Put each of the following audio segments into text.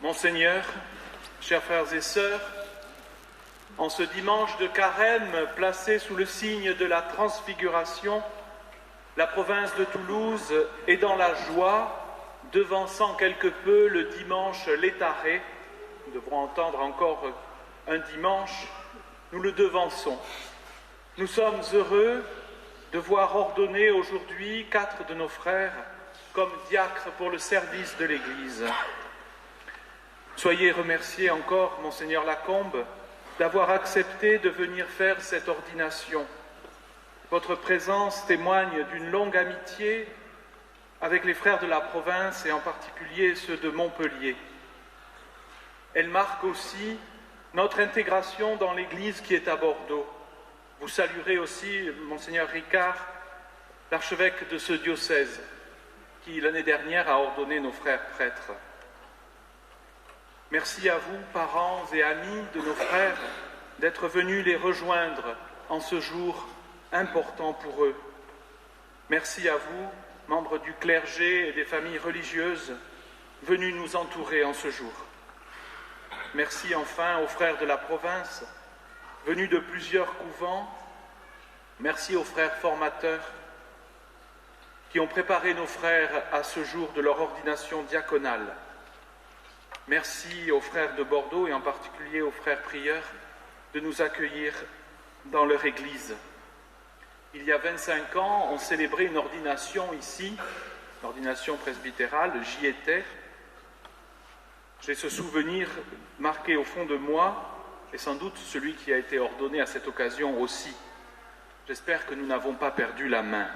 Monseigneur, chers frères et sœurs, en ce dimanche de carême placé sous le signe de la transfiguration, la province de Toulouse est dans la joie, devançant quelque peu le dimanche létaré. Nous devrons entendre encore un dimanche, nous le devançons. Nous sommes heureux de voir ordonner aujourd'hui 4 de nos frères comme diacres pour le service de l'Église. Soyez remerciés encore, Monseigneur Lacombe, d'avoir accepté de venir faire cette ordination. Votre présence témoigne d'une longue amitié avec les frères de la province et en particulier ceux de Montpellier. Elle marque aussi notre intégration dans l'Église qui est à Bordeaux. Vous saluerez aussi, Monseigneur Ricard, l'archevêque de ce diocèse, qui l'année dernière a ordonné nos frères prêtres. Merci à vous, parents et amis de nos frères, d'être venus les rejoindre en ce jour important pour eux. Merci à vous, membres du clergé et des familles religieuses, venus nous entourer en ce jour. Merci enfin aux frères de la province, venus de plusieurs couvents. Merci aux frères formateurs qui ont préparé nos frères à ce jour de leur ordination diaconale. Merci aux frères de Bordeaux et en particulier aux frères prieurs de nous accueillir dans leur église. Il y a 25 ans, on célébrait une ordination ici, l'ordination presbytérale, j'y étais. J'ai ce souvenir marqué au fond de moi, et sans doute celui qui a été ordonné à cette occasion aussi. J'espère que nous n'avons pas perdu la main.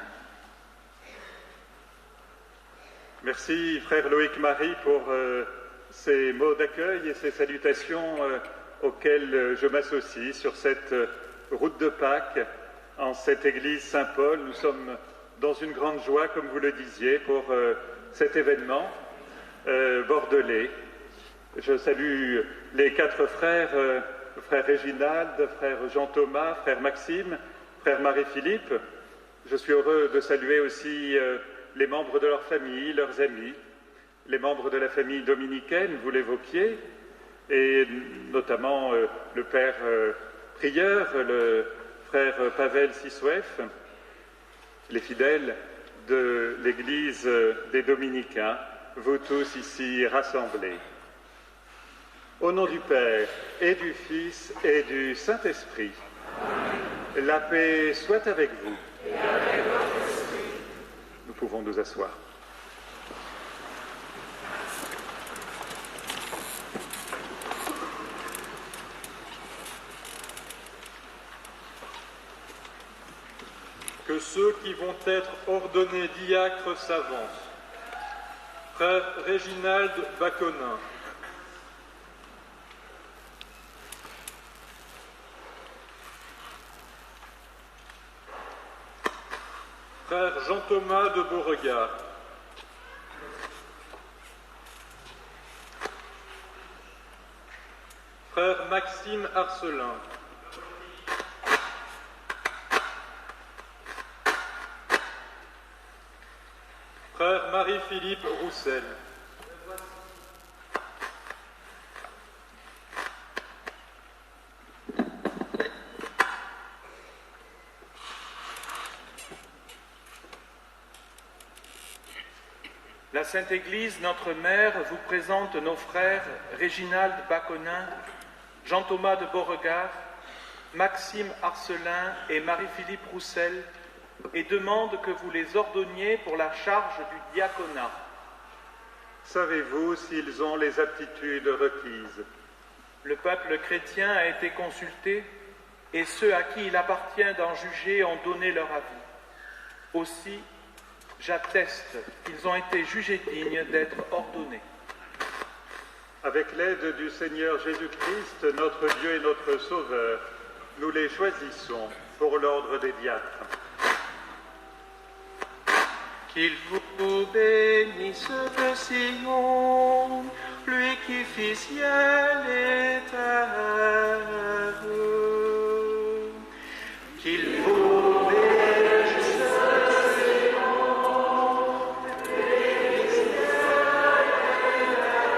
Merci, frère Loïc Marie, pour ces mots d'accueil et ces salutations auxquelles je m'associe sur cette route de Pâques, en cette église Saint-Paul. Nous sommes dans une grande joie, comme vous le disiez, pour cet événement bordelais. Je salue les 4 frères, frère Réginald, frère Jean-Thomas, frère Maxime, frère Marie-Philippe. Je suis heureux de saluer aussi les membres de leur famille, leurs amis, les membres de la famille dominicaine, vous l'évoquiez, et notamment le père prieur, le frère Pavel Sisouef, les fidèles de l'église des Dominicains, vous tous ici rassemblés. Au nom du Père et du Fils et du Saint-Esprit, la paix soit avec vous. Et avec votre esprit. Nous pouvons nous asseoir. Que ceux qui vont être ordonnés diacres s'avancent. Frère Réginald Baconin. Frère Jean-Thomas de Beauregard. Frère Maxime Arcelin. Frère Marie-Philippe Roussel. La Sainte Église, notre Mère, vous présente nos frères Réginald Baconin, Jean-Thomas de Beauregard, Maxime Arcelin et Marie-Philippe Roussel, et demande que vous les ordonniez pour la charge du diaconat. Savez-vous s'ils ont les aptitudes requises? Le peuple chrétien a été consulté et ceux à qui il appartient d'en juger ont donné leur avis. Aussi, j'atteste qu'ils ont été jugés dignes d'être ordonnés. Avec l'aide du Seigneur Jésus-Christ, notre Dieu et notre Sauveur, nous les choisissons pour l'ordre des diacres. Qu'il vous bénisse de Sion, lui qui fit ciel et terre. Qu'il vous bénisse de Sion, lui qui fit ciel et terre.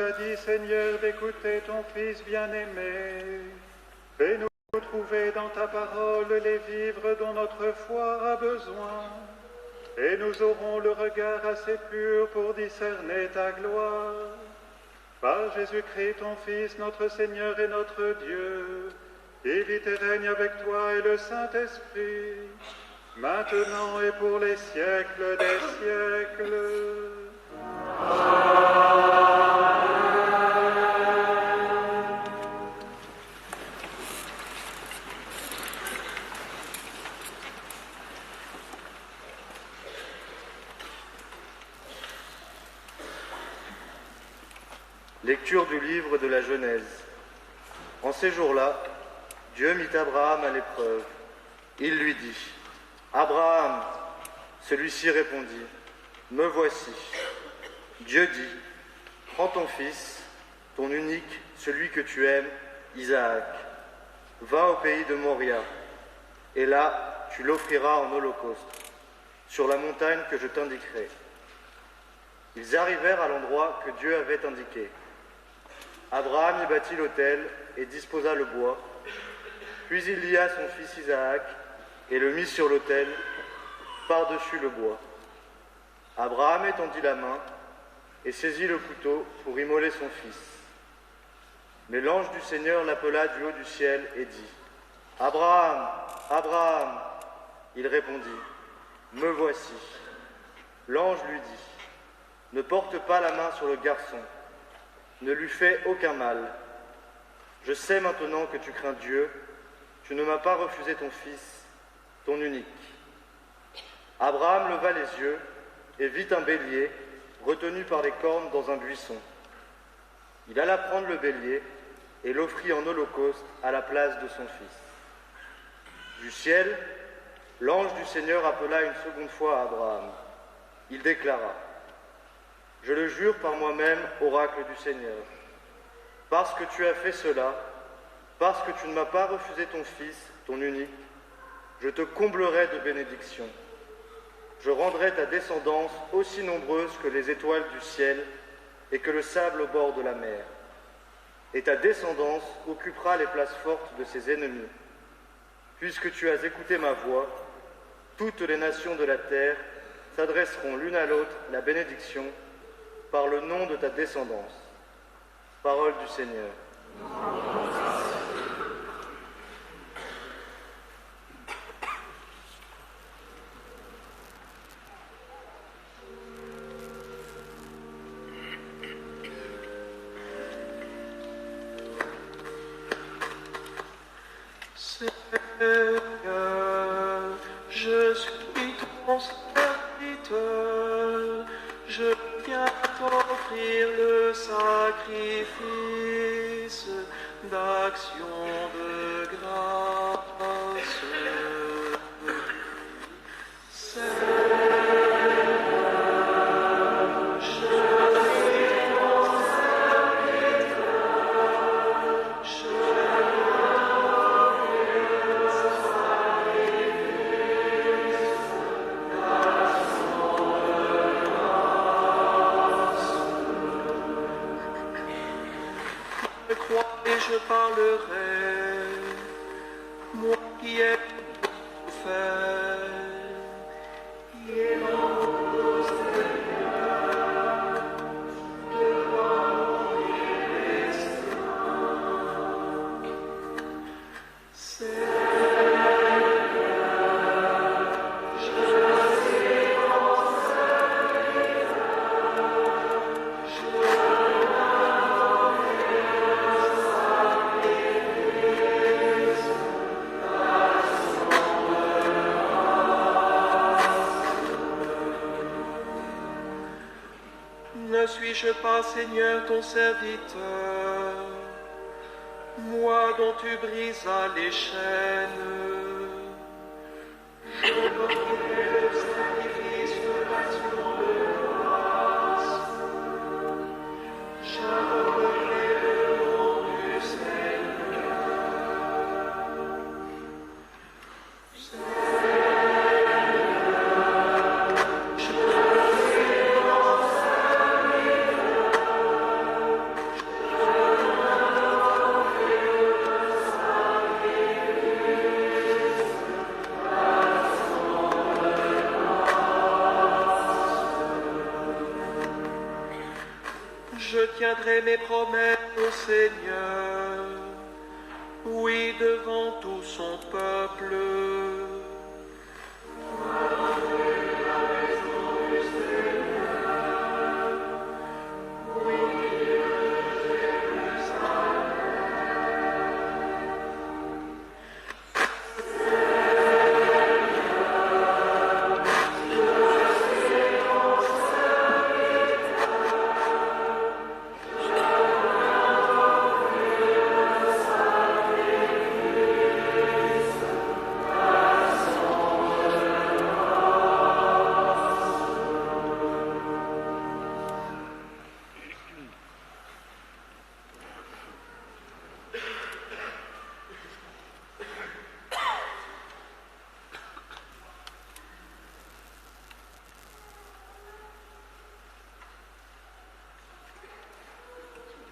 nous as dit, Seigneur, d'écouter ton Fils bien-aimé. Fais-nous trouver dans ta parole les vivres dont notre foi a besoin. Et nous aurons le regard assez pur pour discerner ta gloire. Par Jésus-Christ, ton Fils, notre Seigneur et notre Dieu, qui vit et règne avec toi et le Saint-Esprit, maintenant et pour les siècles des siècles. Lecture du livre de la Genèse. En ces jours-là, Dieu mit Abraham à l'épreuve. Il lui dit, « Abraham !» Celui-ci répondit, « Me voici. » Dieu dit, « Prends ton fils, ton unique, celui que tu aimes, Isaac. Va au pays de Moria, et là tu l'offriras en holocauste, sur la montagne que je t'indiquerai. » Ils arrivèrent à l'endroit que Dieu avait indiqué. Abraham y bâtit l'autel et disposa le bois, puis il lia son fils Isaac et le mit sur l'autel, par-dessus le bois. Abraham étendit la main et saisit le couteau pour immoler son fils. Mais l'ange du Seigneur l'appela du haut du ciel et dit, « Abraham, Abraham !» Il répondit, « Me voici. » L'ange lui dit, « Ne porte pas la main sur le garçon, ne lui fais aucun mal. Je sais maintenant que tu crains Dieu, tu ne m'as pas refusé ton fils, ton unique. » Abraham leva les yeux et vit un bélier retenu par les cornes dans un buisson. Il alla prendre le bélier et l'offrit en holocauste à la place de son fils. Du ciel, l'ange du Seigneur appela une seconde fois Abraham. Il déclara, « Je le jure par moi-même, oracle du Seigneur, parce que tu as fait cela, parce que tu ne m'as pas refusé ton fils, ton unique, je te comblerai de bénédictions. Je rendrai ta descendance aussi nombreuse que les étoiles du ciel et que le sable au bord de la mer. Et ta descendance occupera les places fortes de ses ennemis. Puisque tu as écouté ma voix, toutes les nations de la terre s'adresseront l'une à l'autre la bénédiction par le nom de ta descendance. » Parole du Seigneur. Seigneur, je suis ton serviteur, je viens t'offrir le sacrifice d'action de grâce. Je parlerai, moi qui ai tout fait, qui est l'ange Seigneur, devant les destins. Seigneur, je suis ton serviteur, ne suis-je pas, Seigneur, ton serviteur, moi dont tu brisas les chaînes? Je t'offrirai le sacrifice de l'action de grâce. J'invoquerai le nom du Seigneur. Seigneur, je suis ton serviteur. tiendrai mes promesses au Seigneur, oui, devant tout son peuple.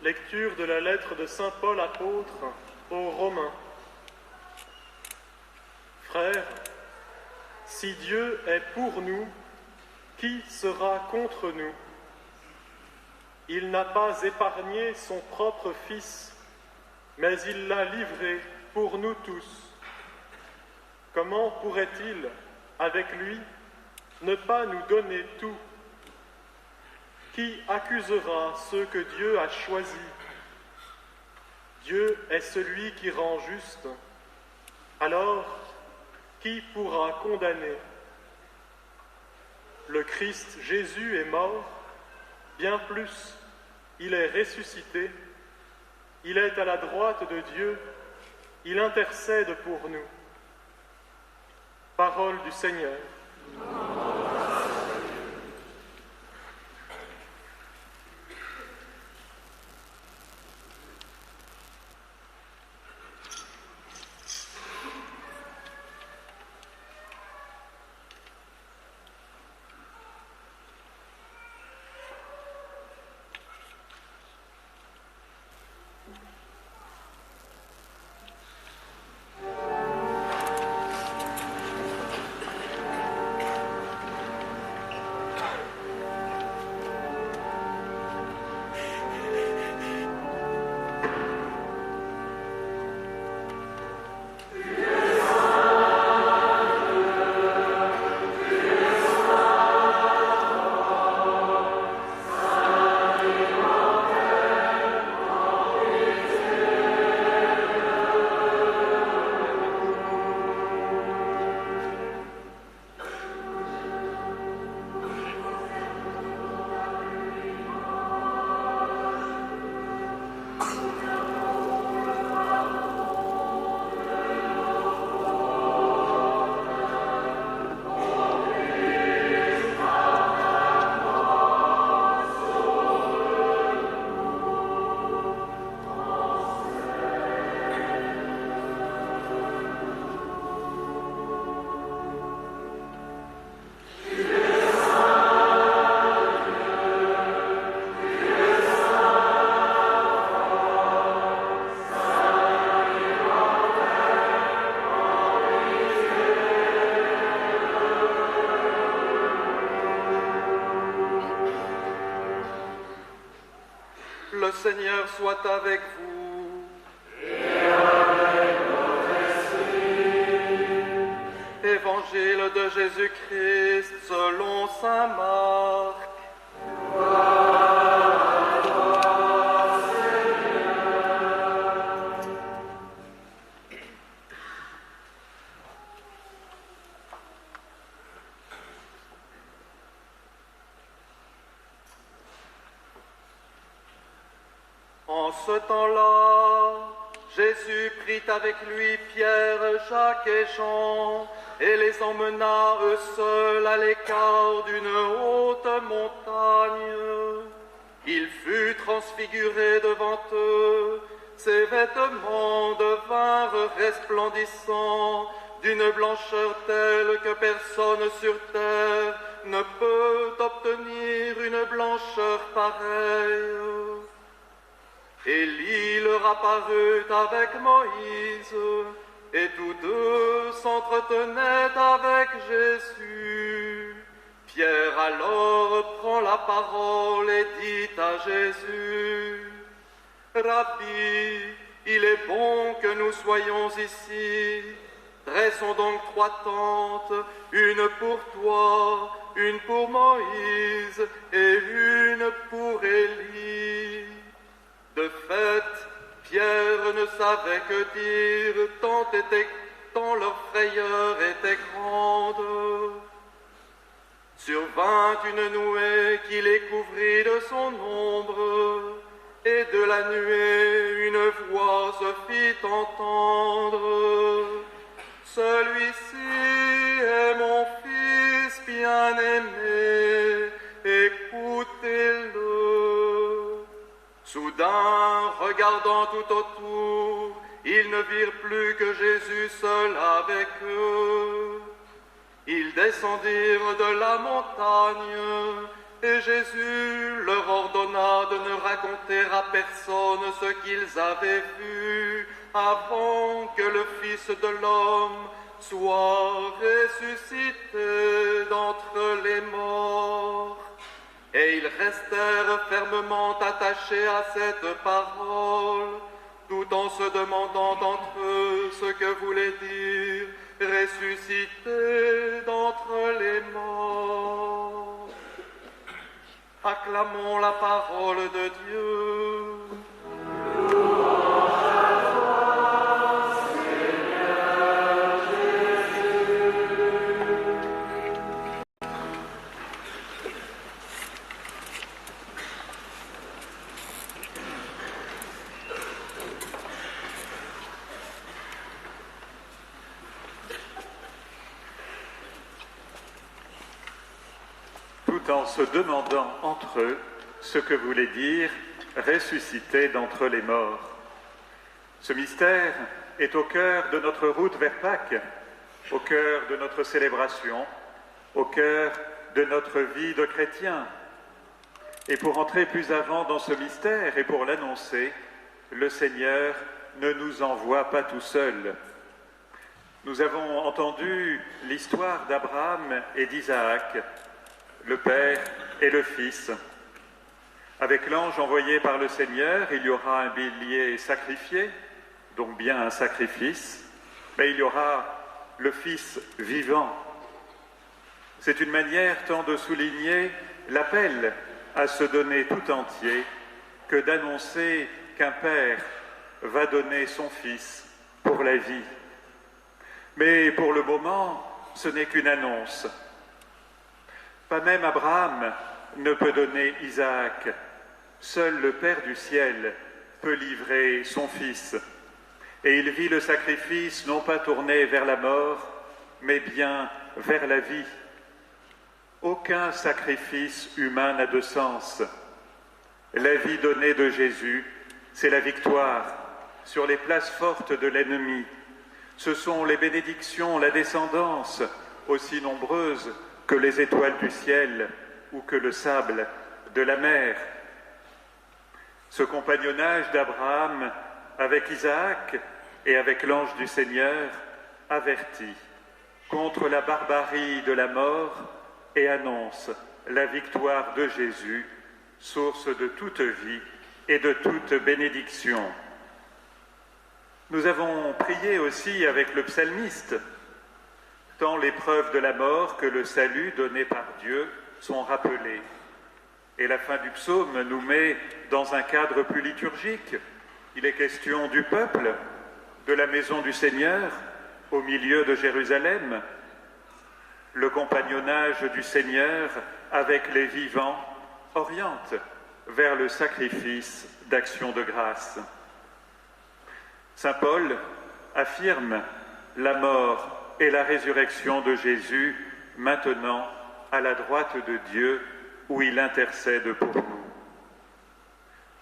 Lecture de la lettre de saint Paul apôtre aux Romains. Frères, si Dieu est pour nous, qui sera contre nous? Il n'a pas épargné son propre Fils, mais il l'a livré pour nous tous. Comment pourrait-il, avec lui, ne pas nous donner tout? Qui accusera ceux que Dieu a choisis? Dieu est celui qui rend juste. Alors, qui pourra condamner? Le Christ Jésus est mort, bien plus, il est ressuscité, il est à la droite de Dieu, il intercède pour nous. Parole du Seigneur. Le Seigneur soit avec vous. Et avec votre esprit. Évangile de Jésus-Christ selon saint Marc. Gloire à toi, Seigneur. En ce temps-là, Jésus prit avec lui Pierre, Jacques et Jean et les emmena eux seuls à l'écart d'une haute montagne. Il fut transfiguré devant eux, ses vêtements devinrent resplendissants, d'une blancheur telle que personne sur terre ne peut obtenir une blancheur pareille. Élie leur apparut avec Moïse, et tous deux s'entretenaient avec Jésus. Pierre alors prend la parole et dit à Jésus, « Rabbi, il est bon que nous soyons ici. Dressons donc 3 tentes, une pour toi, une pour Moïse et une pour Élie. » De fait, Pierre ne savait que dire, tant leur frayeur était grande. Survint une nuée qui les couvrit de son ombre, et de la nuée une voix se fit entendre. Celui-ci est mon fils bien-aimé, écoutez-le. Soudain, regardant tout autour, ils ne virent plus que Jésus seul avec eux. Ils descendirent de la montagne, et Jésus leur ordonna de ne raconter à personne ce qu'ils avaient vu avant que le Fils de l'homme soit ressuscité d'entre les morts. Et ils restèrent fermement attachés à cette parole, tout en se demandant entre eux ce que voulait dire « ressuscité d'entre les morts ». Acclamons la parole de Dieu. Tout en se demandant entre eux ce que voulait dire ressuscité d'entre les morts. Ce mystère est au cœur de notre route vers Pâques, au cœur de notre célébration, au cœur de notre vie de chrétien. Et pour entrer plus avant dans ce mystère et pour l'annoncer, le Seigneur ne nous envoie pas tout seul. Nous avons entendu l'histoire d'Abraham et d'Isaac, le Père et le Fils. Avec l'ange envoyé par le Seigneur, il y aura un bélier sacrifié, donc bien un sacrifice, mais il y aura le Fils vivant. C'est une manière tant de souligner l'appel à se donner tout entier que d'annoncer qu'un Père va donner son Fils pour la vie. Mais pour le moment, ce n'est qu'une annonce. Pas même Abraham ne peut donner Isaac. Seul le Père du ciel peut livrer son Fils. Et il vit le sacrifice non pas tourné vers la mort, mais bien vers la vie. Aucun sacrifice humain n'a de sens. La vie donnée de Jésus, c'est la victoire sur les places fortes de l'ennemi. Ce sont les bénédictions, la descendance, aussi nombreuses que les étoiles du ciel ou que le sable de la mer. Ce compagnonnage d'Abraham avec Isaac et avec l'ange du Seigneur avertit contre la barbarie de la mort et annonce la victoire de Jésus, source de toute vie et de toute bénédiction. Nous avons prié aussi avec le psalmiste. Tant l'épreuve de la mort que le salut donné par Dieu sont rappelés. Et la fin du psaume nous met dans un cadre plus liturgique. Il est question du peuple, de la maison du Seigneur, au milieu de Jérusalem. Le compagnonnage du Seigneur avec les vivants oriente vers le sacrifice d'action de grâce. Saint Paul affirme la mort et la résurrection de Jésus maintenant à la droite de Dieu où il intercède pour nous.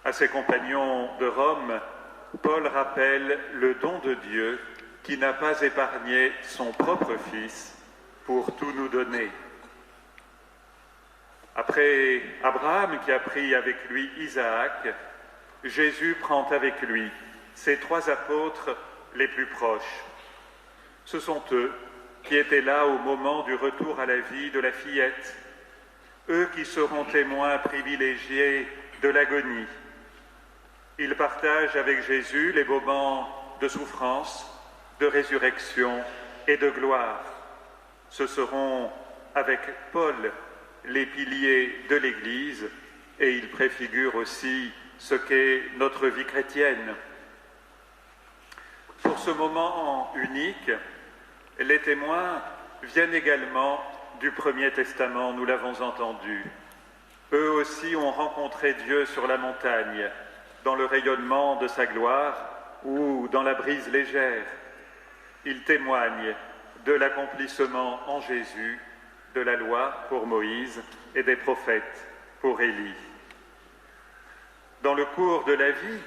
À ses compagnons de Rome, Paul rappelle le don de Dieu qui n'a pas épargné son propre Fils pour tout nous donner. Après Abraham qui a pris avec lui Isaac, Jésus prend avec lui ses 3 apôtres les plus proches. Ce sont eux qui étaient là au moment du retour à la vie de la fillette, eux qui seront témoins privilégiés de l'agonie. Ils partagent avec Jésus les moments de souffrance, de résurrection et de gloire. Ce seront avec Paul les piliers de l'Église et ils préfigurent aussi ce qu'est notre vie chrétienne. Pour ce moment unique, les témoins viennent également du Premier Testament, nous l'avons entendu. Eux aussi ont rencontré Dieu sur la montagne, dans le rayonnement de sa gloire ou dans la brise légère. Ils témoignent de l'accomplissement en Jésus de la loi pour Moïse et des prophètes pour Élie. Dans le cours de la vie,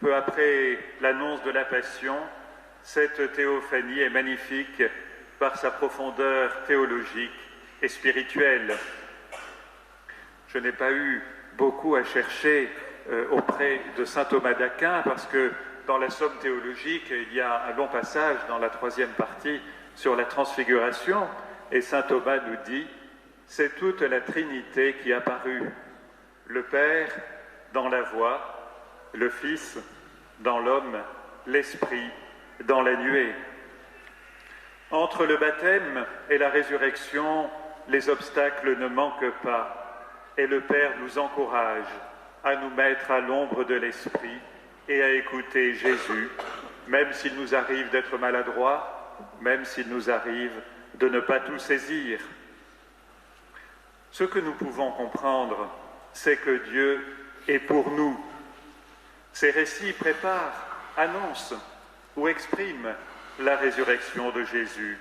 peu après l'annonce de la Passion, cette théophanie est magnifique par sa profondeur théologique et spirituelle. Je n'ai pas eu beaucoup à chercher auprès de saint Thomas d'Aquin parce que dans la Somme théologique, il y a un long passage dans la 3e partie sur la transfiguration et saint Thomas nous dit « C'est toute la Trinité qui apparut, le Père dans la voix, le Fils dans l'homme, l'Esprit dans la nuée. » Entre le baptême et la résurrection, les obstacles ne manquent pas et le Père nous encourage à nous mettre à l'ombre de l'Esprit et à écouter Jésus, même s'il nous arrive d'être maladroits, même s'il nous arrive de ne pas tout saisir. Ce que nous pouvons comprendre, c'est que Dieu est pour nous. Ces récits préparent, annoncent ou expriment la résurrection de Jésus.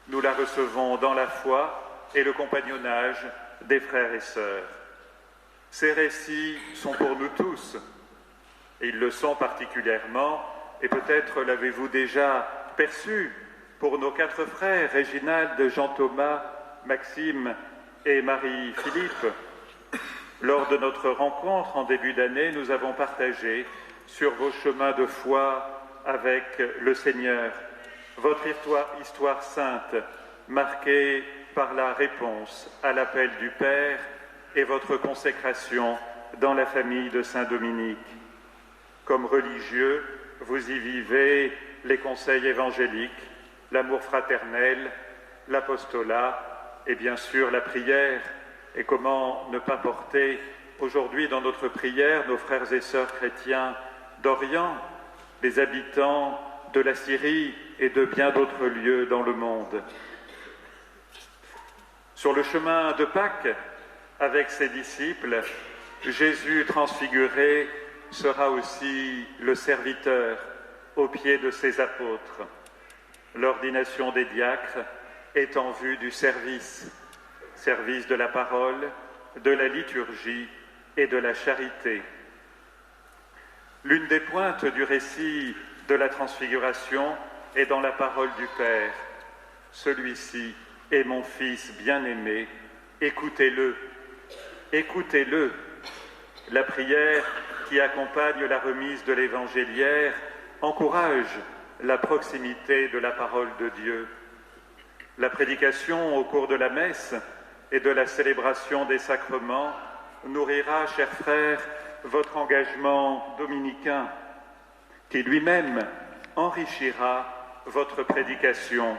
Nous la recevons dans la foi et le compagnonnage des frères et sœurs. Ces récits sont pour nous tous. Et ils le sont particulièrement, et peut-être l'avez-vous déjà perçu, pour nos 4 frères, Réginald, Jean-Thomas, Maxime et Marie-Philippe. Lors de notre rencontre en début d'année, nous avons partagé sur vos chemins de foi avec le Seigneur, votre histoire sainte, marquée par la réponse à l'appel du Père et votre consécration dans la famille de Saint-Dominique. Comme religieux, vous y vivez les conseils évangéliques, l'amour fraternel, l'apostolat et bien sûr la prière. Et comment ne pas porter aujourd'hui dans notre prière nos frères et sœurs chrétiens d'Orient, les habitants de la Syrie et de bien d'autres lieux dans le monde. Sur le chemin de Pâques, avec ses disciples, Jésus transfiguré sera aussi le serviteur aux pieds de ses apôtres. L'ordination des diacres est en vue du service de la parole, de la liturgie et de la charité. L'une des pointes du récit de la transfiguration est dans la parole du Père. Celui-ci est mon Fils bien-aimé, écoutez-le, écoutez-le. La prière qui accompagne la remise de l'évangéliaire encourage la proximité de la parole de Dieu. La prédication au cours de la messe et de la célébration des sacrements nourrira, chers frères, votre engagement dominicain, qui lui-même enrichira votre prédication.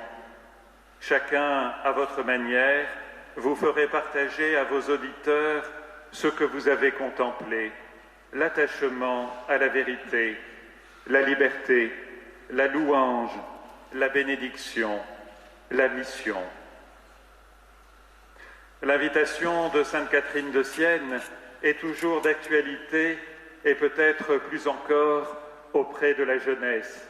Chacun à votre manière, vous ferez partager à vos auditeurs ce que vous avez contemplé, l'attachement à la vérité, la liberté, la louange, la bénédiction, la mission. L'invitation de Sainte Catherine de Sienne est toujours d'actualité et peut-être plus encore auprès de la jeunesse.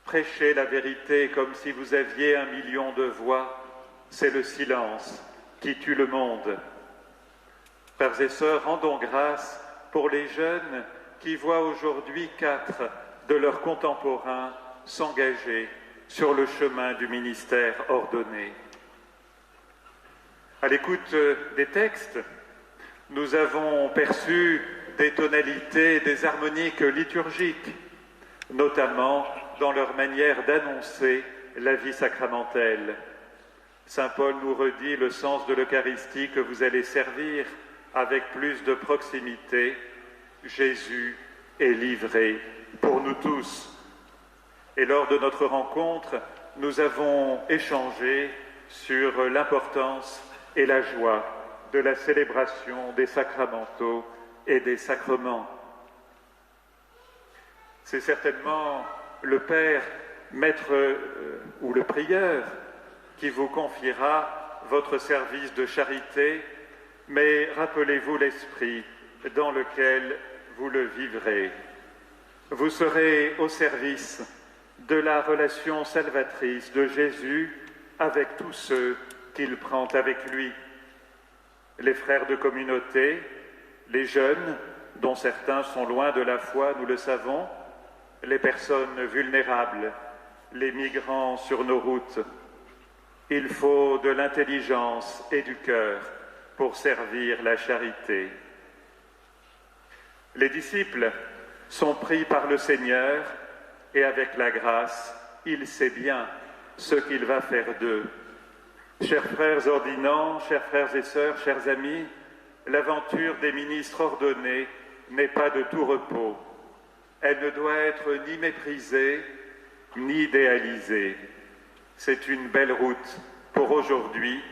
Prêchez la vérité comme si vous aviez 1 million de voix, c'est le silence qui tue le monde. Frères et sœurs, rendons grâce pour les jeunes qui voient aujourd'hui 4 de leurs contemporains s'engager sur le chemin du ministère ordonné. À l'écoute des textes, nous avons perçu des tonalités, des harmoniques liturgiques, notamment dans leur manière d'annoncer la vie sacramentelle. Saint Paul nous redit le sens de l'Eucharistie que vous allez servir avec plus de proximité. Jésus est livré pour nous tous. Et lors de notre rencontre, nous avons échangé sur l'importance et la joie de la célébration des sacramentaux et des sacrements. C'est certainement le Père, maître ou le prieur qui vous confiera votre service de charité, mais rappelez-vous l'esprit dans lequel vous le vivrez. Vous serez au service de la relation salvatrice de Jésus avec tous ceux qu'il prend avec lui. Les frères de communauté, les jeunes, dont certains sont loin de la foi, nous le savons, les personnes vulnérables, les migrants sur nos routes. Il faut de l'intelligence et du cœur pour servir la charité. Les disciples sont pris par le Seigneur et avec la grâce, il sait bien ce qu'il va faire d'eux. Chers frères ordinants, chers frères et sœurs, chers amis, l'aventure des ministres ordonnés n'est pas de tout repos. Elle ne doit être ni méprisée, ni idéalisée. C'est une belle route pour aujourd'hui,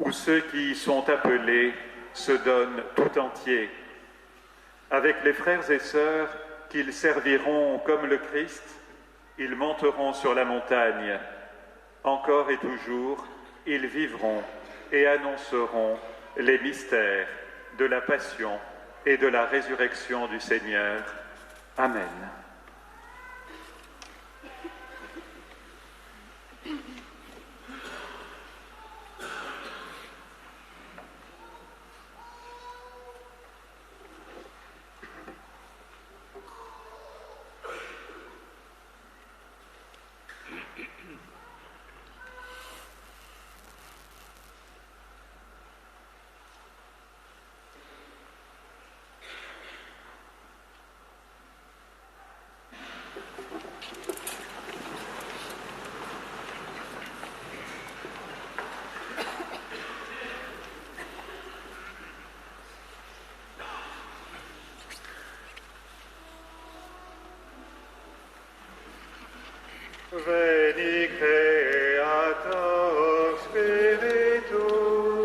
où ceux qui y sont appelés se donnent tout entier. Avec les frères et sœurs qu'ils serviront comme le Christ, ils monteront sur la montagne. Encore et toujours, ils vivront et annonceront les mystères de la passion et de la résurrection du Seigneur. Amen. Veni Creator Spiritus, Veni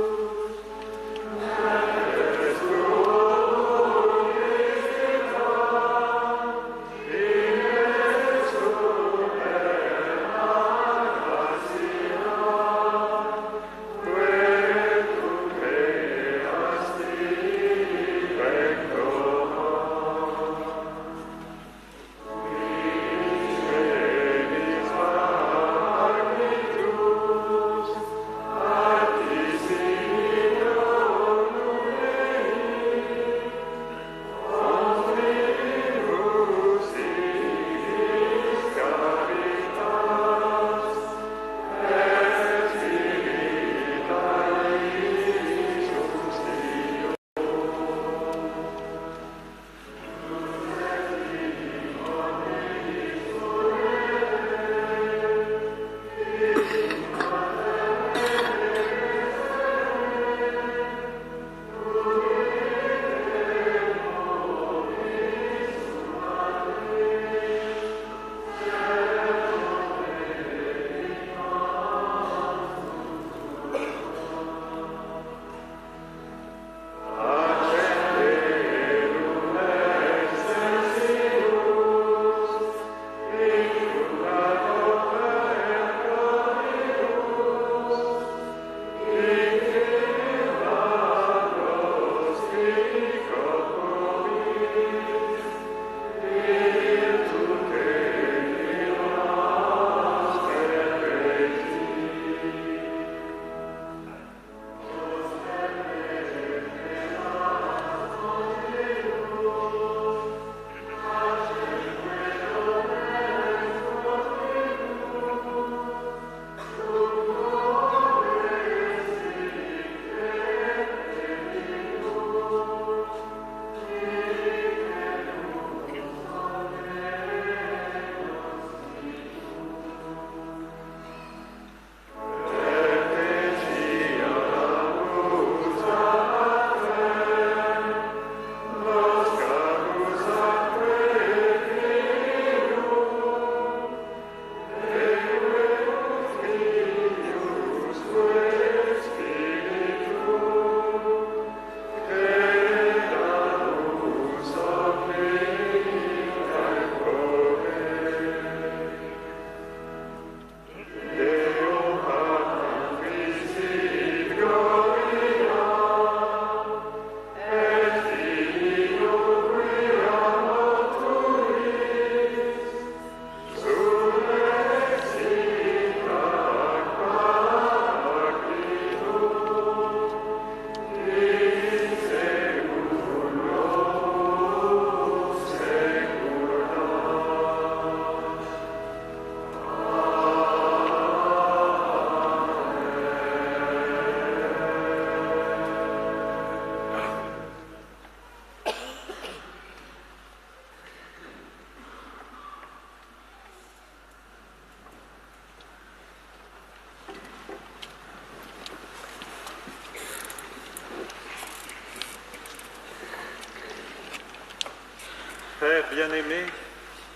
bien-aimés,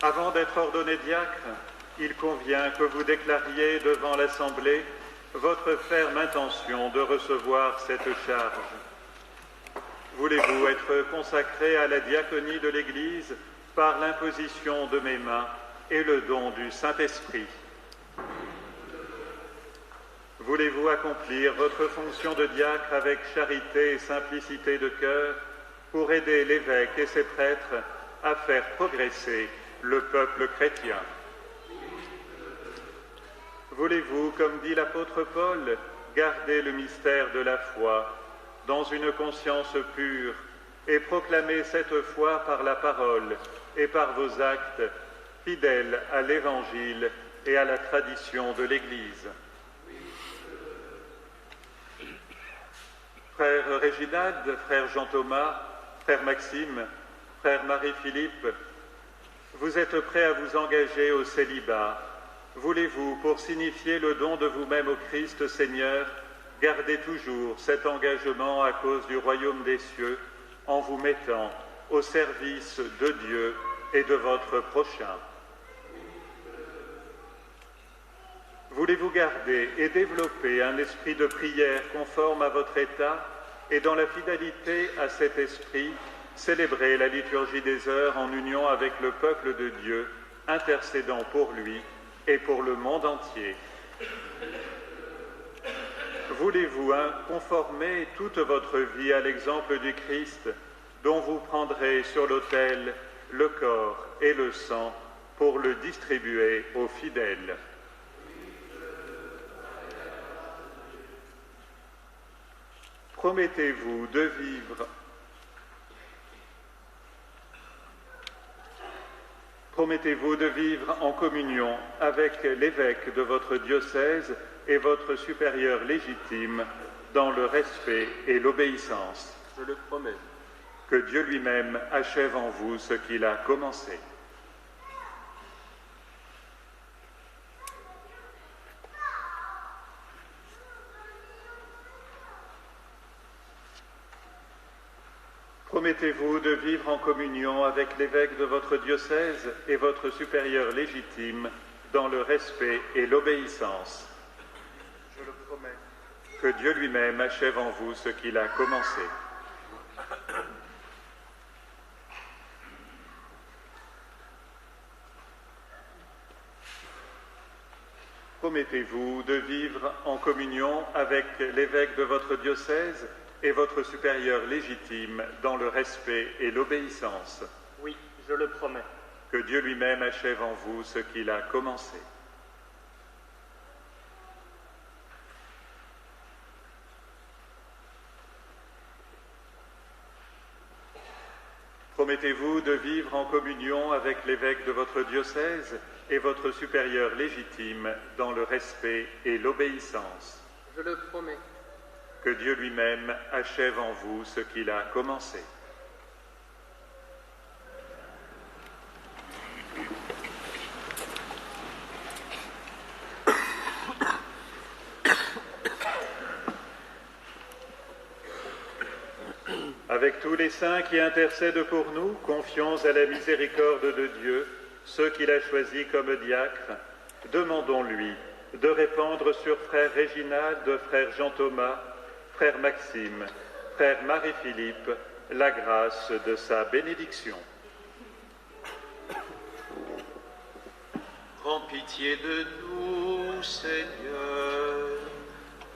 avant d'être ordonné diacre, il convient que vous déclariez devant l'Assemblée votre ferme intention de recevoir cette charge. Voulez-vous être consacré à la diaconie de l'Église par l'imposition de mes mains et le don du Saint-Esprit? Voulez-vous accomplir votre fonction de diacre avec charité et simplicité de cœur pour aider l'évêque et ses prêtres à faire progresser le peuple chrétien? Voulez-vous, comme dit l'apôtre Paul, garder le mystère de la foi dans une conscience pure et proclamer cette foi par la parole et par vos actes, fidèles à l'Évangile et à la tradition de l'Église? Frère Réginald, frère Jean-Thomas, frère Maxime, frère Marie-Philippe, vous êtes prêts à vous engager au célibat. Voulez-vous, pour signifier le don de vous-même au Christ Seigneur, garder toujours cet engagement à cause du royaume des cieux en vous mettant au service de Dieu et de votre prochain? Voulez-vous garder et développer un esprit de prière conforme à votre état et dans la fidélité à cet esprit, célébrer la liturgie des heures en union avec le peuple de Dieu, intercédant pour lui et pour le monde entier? Voulez-vous conformer toute votre vie à l'exemple du Christ, dont vous prendrez sur l'autel le corps et le sang pour le distribuer aux fidèles? Promettez-vous de vivre en communion avec l'évêque de votre diocèse et votre supérieur légitime dans le respect et l'obéissance. Je le promets. Que Dieu lui-même achève en vous ce qu'il a commencé. Promettez-vous de vivre en communion avec l'évêque de votre diocèse et votre supérieur légitime dans le respect et l'obéissance. Je le promets. Que Dieu lui-même achève en vous ce qu'il a commencé. Promettez-vous de vivre en communion avec l'évêque de votre diocèse et votre supérieur légitime dans le respect et l'obéissance. Oui, je le promets. Que Dieu lui-même achève en vous ce qu'il a commencé. Promettez-vous de vivre en communion avec l'évêque de votre diocèse et votre supérieur légitime dans le respect et l'obéissance. Je le promets. Que Dieu lui-même achève en vous ce qu'il a commencé. Avec tous les saints qui intercèdent pour nous, confions à la miséricorde de Dieu ceux qu'il a choisis comme diacres. Demandons-lui de répandre sur frère Réginald, frère Jean-Thomas, frère Maxime, frère Marie-Philippe, la grâce de sa bénédiction. Prends pitié de nous, Seigneur.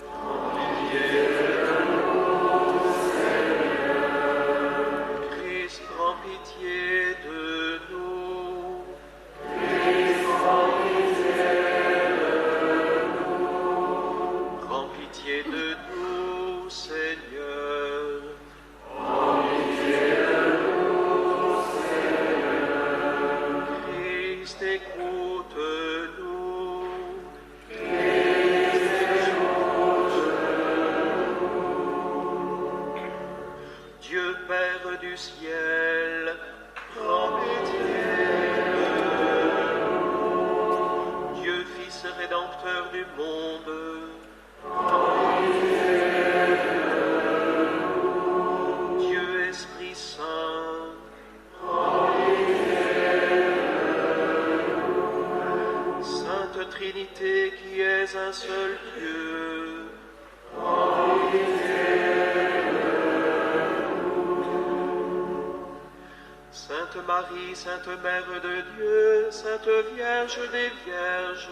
Prends pitié de nous, Seigneur. Christ, prends pitié de nous. Christ, prends pitié de nous. Prends pitié de nous, Seigneur. Prends pitié de nous, Seigneur. Christ, écoute-nous. Dieu Père du ciel, prends pitié de nous. Dieu Fils rédempteur du monde, prends pitié de nous. Dieu Esprit Saint, prends pitié Sainte Trinité qui es un seul Dieu. Sainte Marie, Sainte Mère de Dieu, Sainte Vierge des Vierges,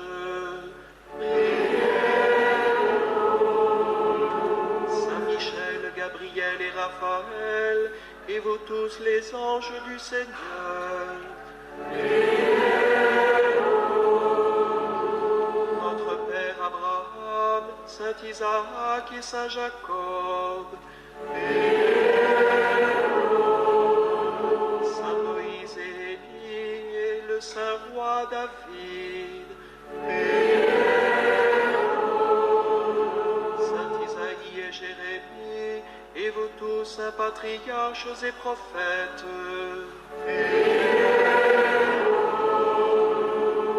Saint Michel, Gabriel et Raphaël, et vous tous les anges du Seigneur. Notre Père Abraham, Saint Isaac et Saint Jacob, Saint Moïse et Élie et le Saint Roi David, Saint Isaïe et Jérémie, et vous tous, saints patriarches et prophètes,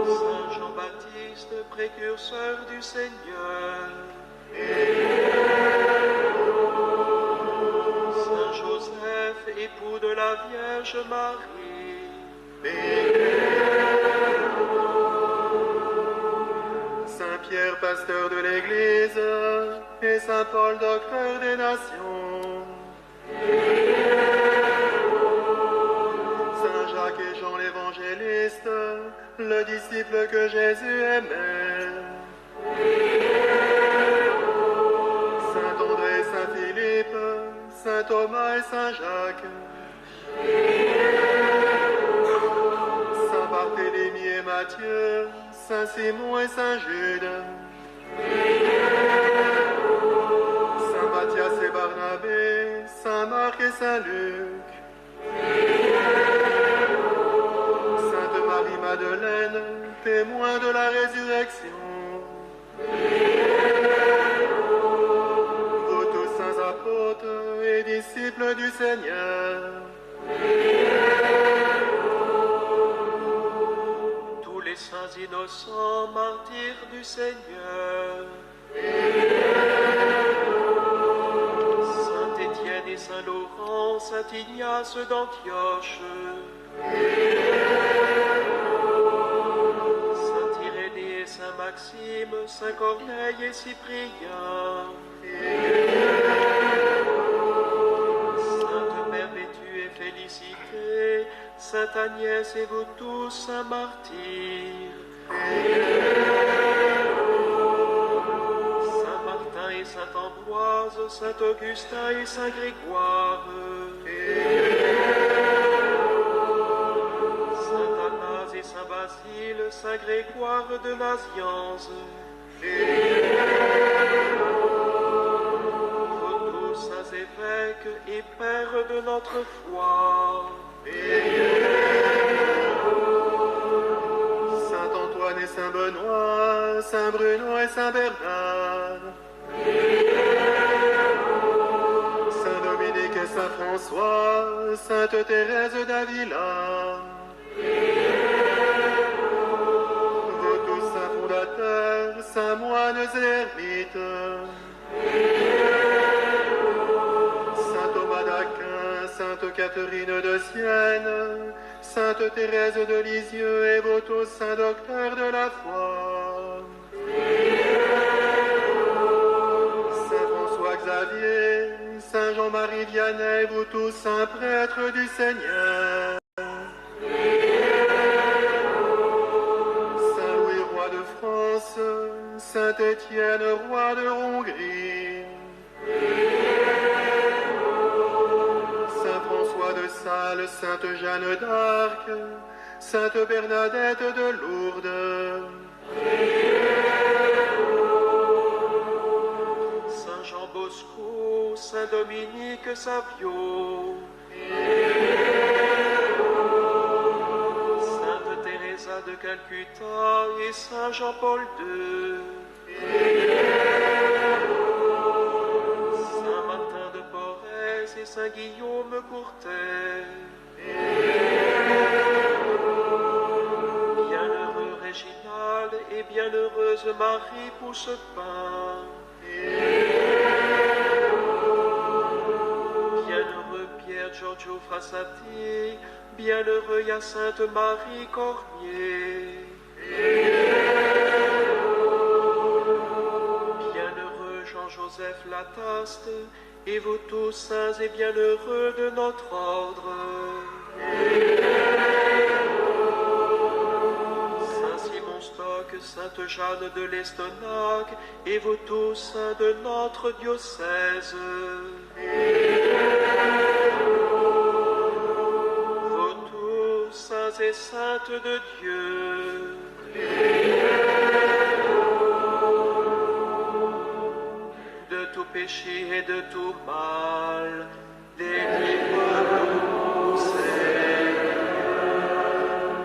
Saint Jean-Baptiste, précurseur du Seigneur, Saint Joseph, époux de la Vierge Marie, Saint Pierre, pasteur de l'Église, et Saint Paul, docteur des nations, Saint Jacques et Jean l'évangéliste, le disciple que Jésus aimait, Saint André, Saint Philippe, Saint Thomas et Saint Jacques, Saint Barthélemy et Matthieu, Saint Simon et Saint Jude, Saint Matthias et Barnabé, Saint Marc et Saint Luc, Sainte Marie-Madeleine, témoin de la résurrection, vous tous saints apôtres et disciples du Seigneur, tous les saints innocents, martyrs du Seigneur, Saint Étienne et Saint Laurent, Saint Ignace d'Antioche, Saint Irénée et Saint Maxime, Saint Corneille et Cyprien, Sainte Perpétue et Félicité, Sainte Agnès et vous tous, saints martyrs, Saint Martin et Saint Ambroise, Saint Augustin et Saint Grégoire, Saint Athanase et Saint Basile, Saint Grégoire de Nazianze, vous tous, saints évêques et pères de notre foi, Saint Antoine et Saint Benoît, Saint Bruno et Saint Bernard, Saint Dominique et Saint François, Sainte Thérèse d'Avila, vous tous saints fondateurs, saints moines et ermites, Saint Thomas d'Aquin, Sainte Catherine de Sienne, Sainte Thérèse de Lisieux et vous tous saints docteurs de la foi, Saint François Xavier, Saint Jean-Marie Vianney, vous tous saints prêtres du Seigneur, Saint Louis, roi de France, Saint Étienne, roi de Hongrie, Saint François de Sales, Sainte Jeanne d'Arc, Sainte Bernadette de Lourdes, Saint Jean Bosco, Saint Dominique Savio, Sainte Teresa de Calcutta et Saint Jean-Paul II, Saint Martin de Porès et Saint Guillaume Courtet, bienheureux Réginald et bienheureuse Marie Poussepin, bienheureux Pierre Giorgio Frassati, bienheureux Hyacinthe Marie Cormier, Joseph Lataste, et vous tous saints et bienheureux de notre ordre. Saint Simon Stock, Sainte Jeanne de l'Estonac, et vous tous saints de notre diocèse. Vous tous saints et saintes de Dieu. De tout péché et de tout mal, délivre-nous, Seigneur,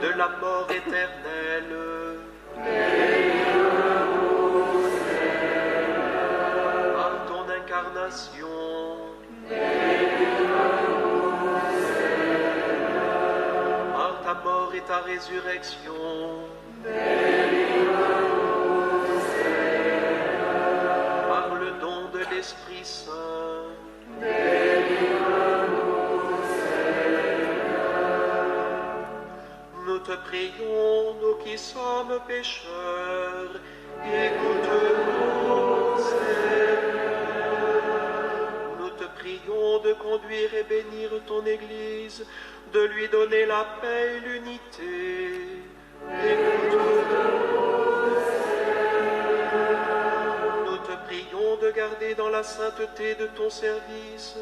de la mort éternelle. Délivre-nous, Seigneur, par ton incarnation. Délivre-nous, Seigneur, par ta mort et ta résurrection. Délivre-nous, Seigneur, par le don de l'Esprit Saint. Délivre-nous, Seigneur. Nous te prions, nous qui sommes pécheurs, écoute-nous, Seigneur. Nous te prions de conduire et bénir ton Église, de lui donner la paix et l'unité. Écoute-nous, Seigneur. Nous te prions de garder dans la sainteté de ton service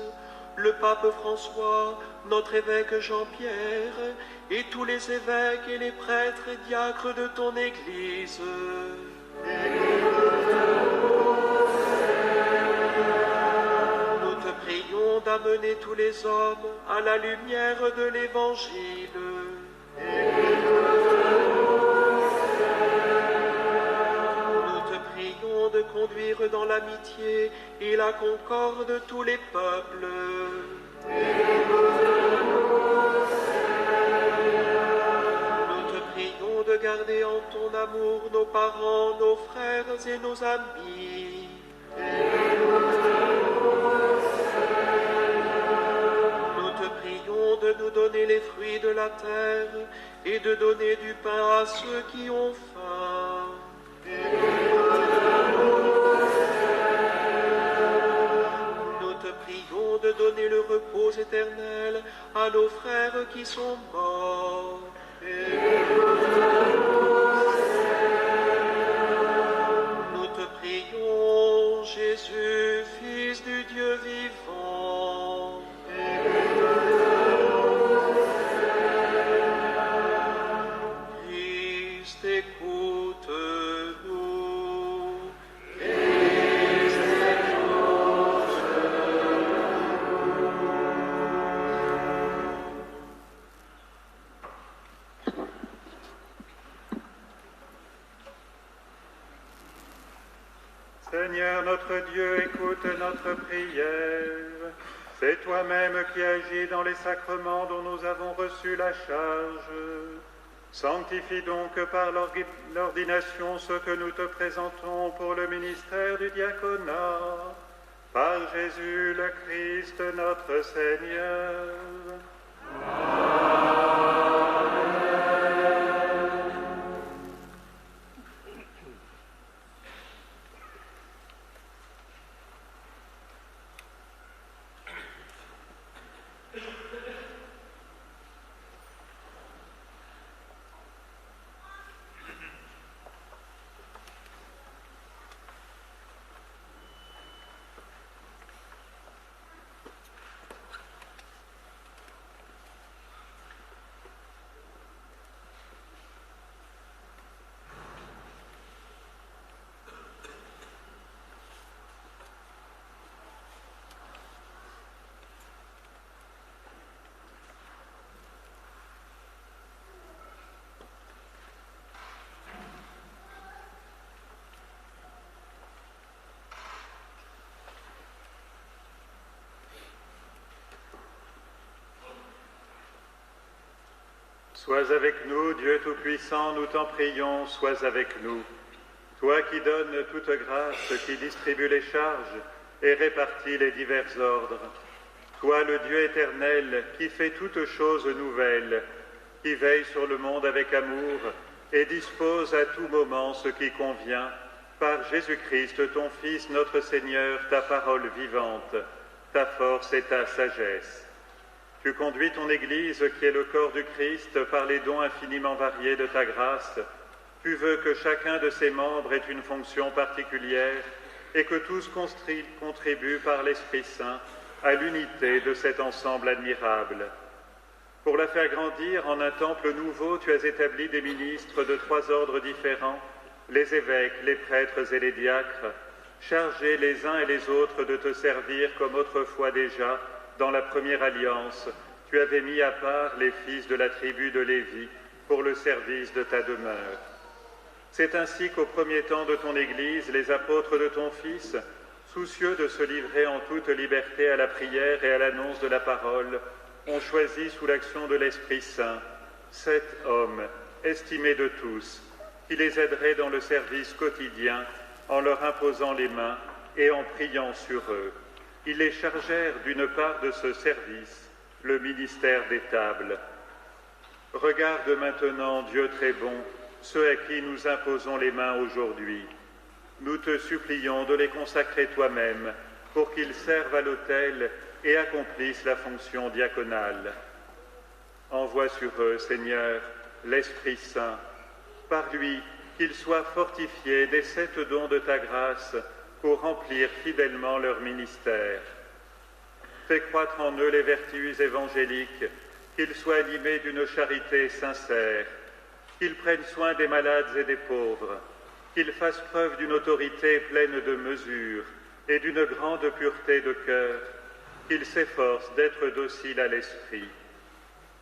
le pape François, notre évêque Jean-Pierre, et tous les évêques et les prêtres et diacres de ton Église. Nous te prions d'amener tous les hommes à la lumière de l'Évangile. Nous te prions de conduire dans l'amitié et la concorde tous les peuples. Nous te prions de garder en ton amour nos parents, nos frères et nos amis. Nous te prions de nous donner les fruits de la terre et de donner du pain à ceux qui ont faim. Nous te prions de donner le repos éternel à nos frères qui sont morts. Nous te prions, Jésus, Fils du Dieu vivant. Christ, écoute-nous. Christ, Seigneur notre Dieu, écoute notre prière. C'est toi-même qui agis dans les sacrements dont nous avons reçu la charge. Sanctifie donc par l'ordination ce que nous te présentons pour le ministère du diaconat. Par Jésus le Christ notre Seigneur. Sois avec nous, Dieu Tout-Puissant, nous t'en prions, sois avec nous. Toi qui donnes toute grâce, qui distribue les charges et répartis les divers ordres. Toi le Dieu éternel, qui fait toutes choses nouvelles, qui veille sur le monde avec amour et dispose à tout moment ce qui convient, Par Jésus-Christ, ton Fils, notre Seigneur, ta parole vivante, ta force et ta sagesse. Tu conduis ton Église, qui est le corps du Christ, par les dons infiniment variés de ta grâce. Tu veux que chacun de ses membres ait une fonction particulière et que tous contribuent par l'Esprit Saint à l'unité de cet ensemble admirable. Pour la faire grandir en un temple nouveau, tu as établi des ministres de 3 ordres différents, les évêques, les prêtres et les diacres, chargés les uns et les autres de te servir comme autrefois déjà, dans la première alliance, tu avais mis à part les fils de la tribu de Lévi pour le service de ta demeure. C'est ainsi qu'au premier temps de ton Église, les apôtres de ton Fils, soucieux de se livrer en toute liberté à la prière et à l'annonce de la parole, ont choisi sous l'action de l'Esprit Saint 7 hommes, estimés de tous, qui les aideraient dans le service quotidien en leur imposant les mains et en priant sur eux. Ils les chargèrent d'une part de ce service, le ministère des tables. Regarde maintenant, Dieu très bon, ceux à qui nous imposons les mains aujourd'hui. Nous te supplions de les consacrer toi-même pour qu'ils servent à l'autel et accomplissent la fonction diaconale. Envoie sur eux, Seigneur, l'Esprit Saint. Par lui, qu'ils soient fortifiés des 7 dons de ta grâce pour remplir fidèlement leur ministère. Fais croître en eux les vertus évangéliques, qu'ils soient animés d'une charité sincère, qu'ils prennent soin des malades et des pauvres, qu'ils fassent preuve d'une autorité pleine de mesure et d'une grande pureté de cœur, qu'ils s'efforcent d'être dociles à l'esprit.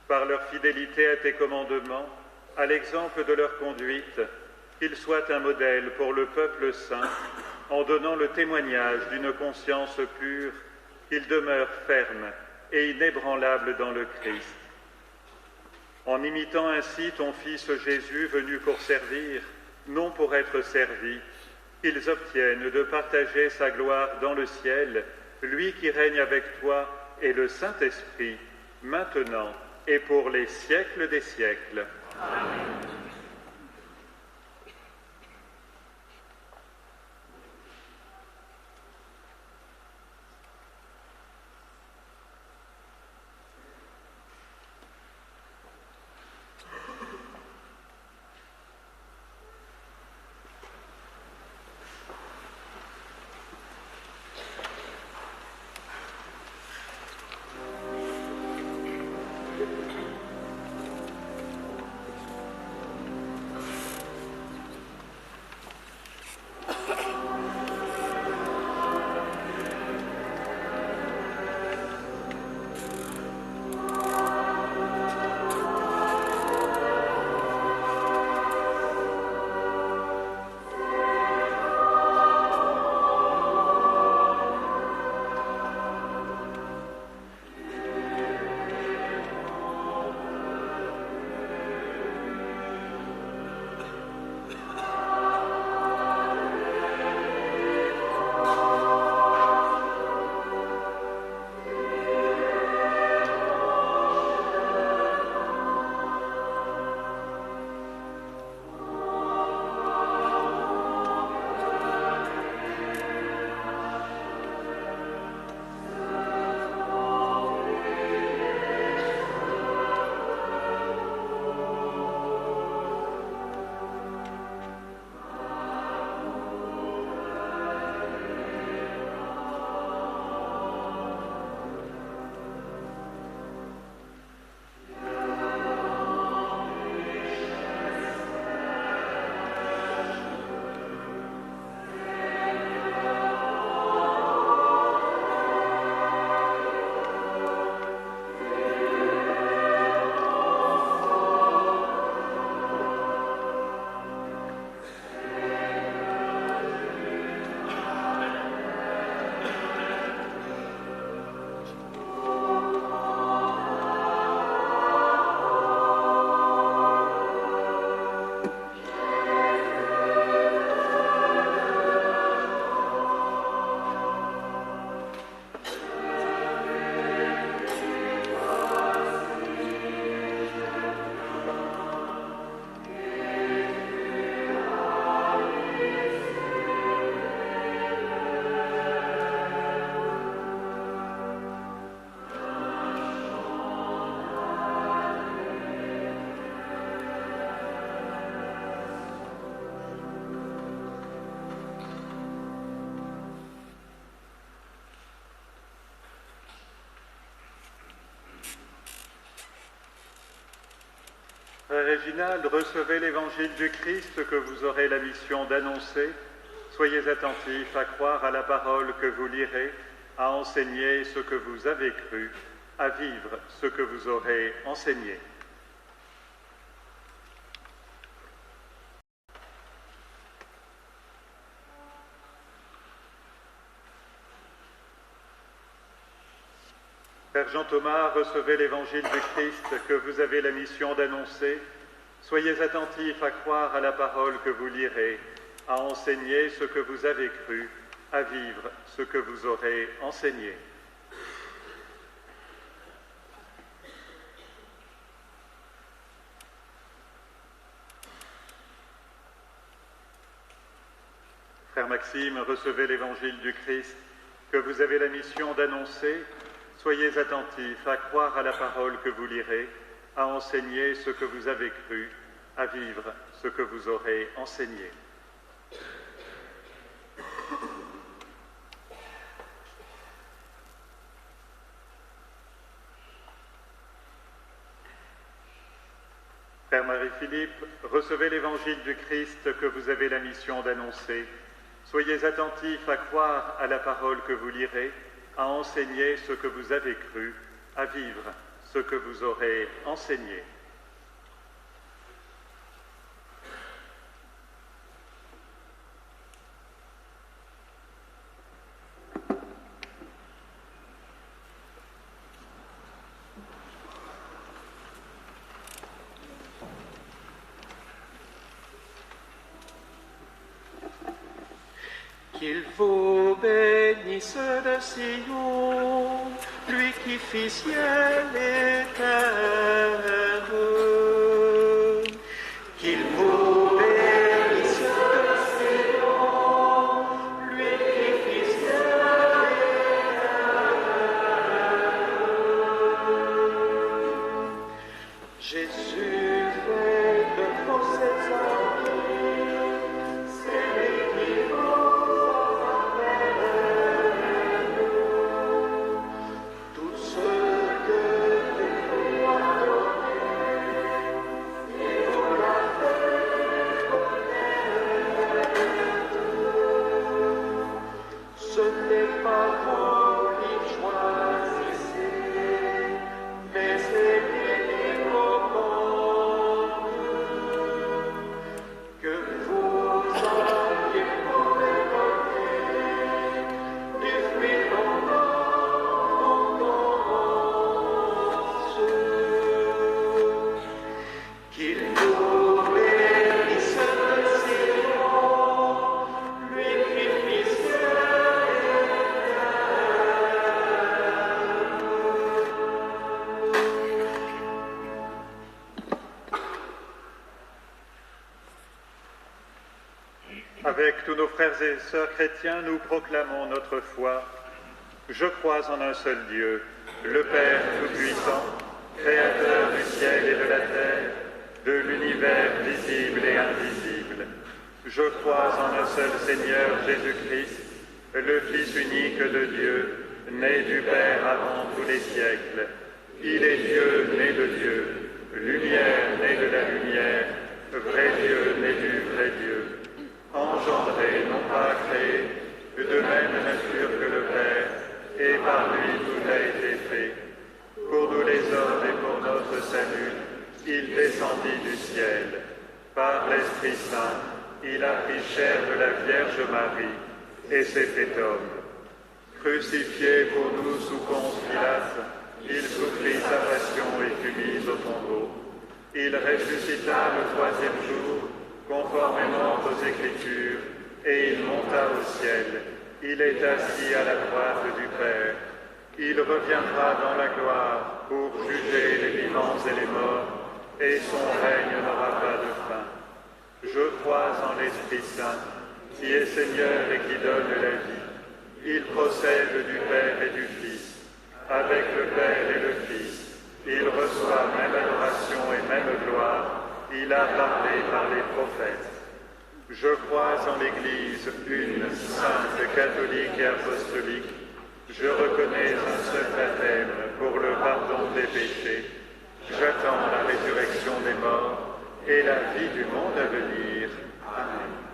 Par leur fidélité à tes commandements, à l'exemple de leur conduite, qu'ils soient un modèle pour le peuple saint, en donnant le témoignage d'une conscience pure, qu'ils demeurent fermes et inébranlables dans le Christ. En imitant ainsi ton Fils Jésus venu pour servir, non pour être servi, qu'ils obtiennent de partager sa gloire dans le ciel, lui qui règne avec toi et le Saint-Esprit, maintenant et pour les siècles des siècles. Amen. Frère Réginald, recevez l'évangile du Christ que vous aurez la mission d'annoncer. Soyez attentifs à croire à la parole que vous lirez, à enseigner ce que vous avez cru, à vivre ce que vous aurez enseigné. Père Jean-Thomas, recevez l'évangile du Christ que vous avez la mission d'annoncer. Soyez attentifs à croire à la parole que vous lirez, à enseigner ce que vous avez cru, à vivre ce que vous aurez enseigné. Frère Maxime, recevez l'évangile du Christ que vous avez la mission d'annoncer. Soyez attentifs à croire à la parole que vous lirez, à enseigner ce que vous avez cru, à vivre ce que vous aurez enseigné. Père Marie-Philippe, recevez l'évangile du Christ que vous avez la mission d'annoncer. Soyez attentifs à croire à la parole que vous lirez, à enseigner ce que vous avez cru, à vivre ce que vous aurez enseigné. Qu'il vous bénisse de Sion, lui qui fit ciel et terre. Qu'il vous bénisse de Sion, lui qui fit ciel et terre. Jésus fait de vos ses amis, c'est lui qui Avec tous nos frères et sœurs chrétiens, nous proclamons notre foi. Je crois en un seul Dieu, le Père Tout-Puissant, Créateur du ciel et de la terre, de l'univers visible et invisible. Je crois en un seul Seigneur Jésus-Christ, le Fils unique de Dieu, né du Père avant tous les siècles. Il est Dieu né de Dieu, lumière née de la lumière, vrai Dieu né du vrai Dieu. Engendré, non pas créé, de même nature que le Père, et par lui tout a été fait. Pour nous les hommes et pour notre salut, il descendit du ciel. Par l'Esprit Saint, il a pris chair de la Vierge Marie, et s'est fait homme. Crucifié pour nous sous Ponce Pilate, il souffrit sa passion et fut mis au tombeau. Il ressuscita le troisième jour, conformément aux Écritures, et il monta au ciel. Il est assis à la droite du Père. Il reviendra dans la gloire pour juger les vivants et les morts, et son règne n'aura pas de fin. Je crois en l'Esprit Saint, qui est Seigneur et qui donne la vie. Il procède du Père et du Fils. Avec le Père et le Fils, il reçoit même adoration et même gloire. Il a parlé par les prophètes. Je crois en l'Église, une, sainte, catholique et apostolique. Je reconnais un seul baptême pour le pardon des péchés. J'attends la résurrection des morts et la vie du monde à venir. Amen.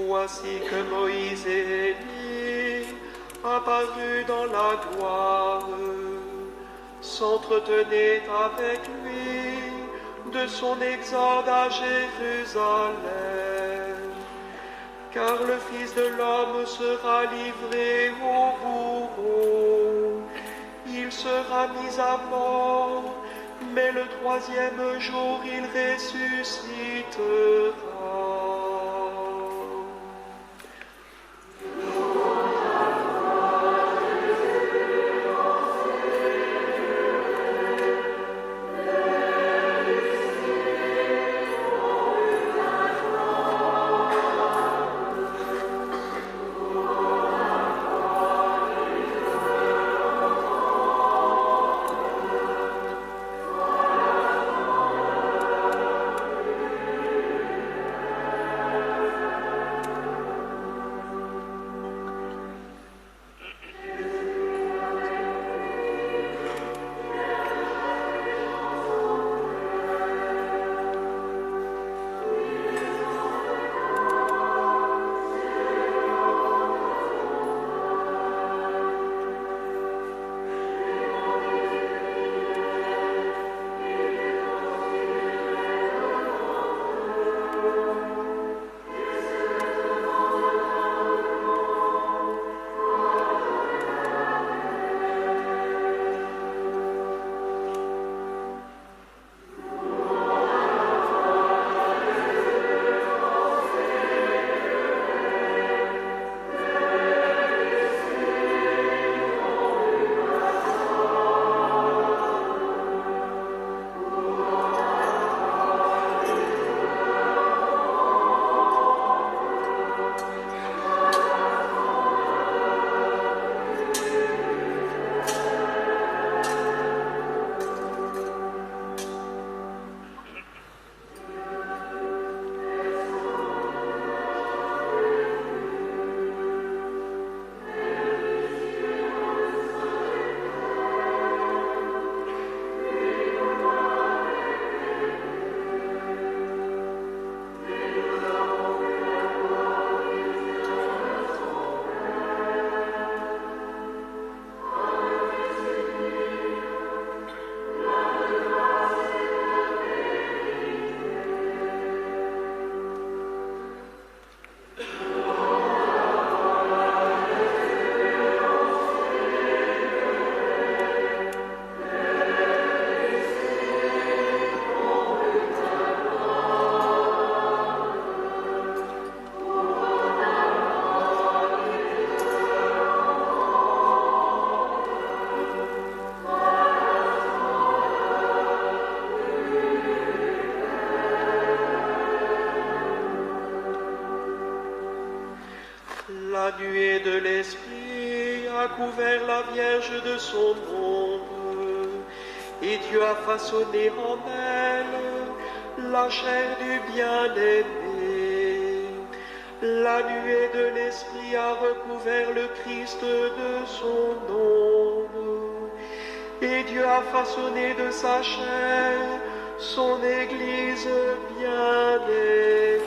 Voici que Moïse et Élie, apparus dans la gloire, s'entretenaient avec lui de son exode à Jérusalem. Car le Fils de l'homme sera livré au bourreau, il sera mis à mort, mais le troisième jour il ressuscitera. La nuée de l'Esprit a couvert la Vierge de son ombre, et Dieu a façonné en elle la chair du bien-aimé. La nuée de l'Esprit a recouvert le Christ de son ombre, et Dieu a façonné de sa chair son Église bien-aimée.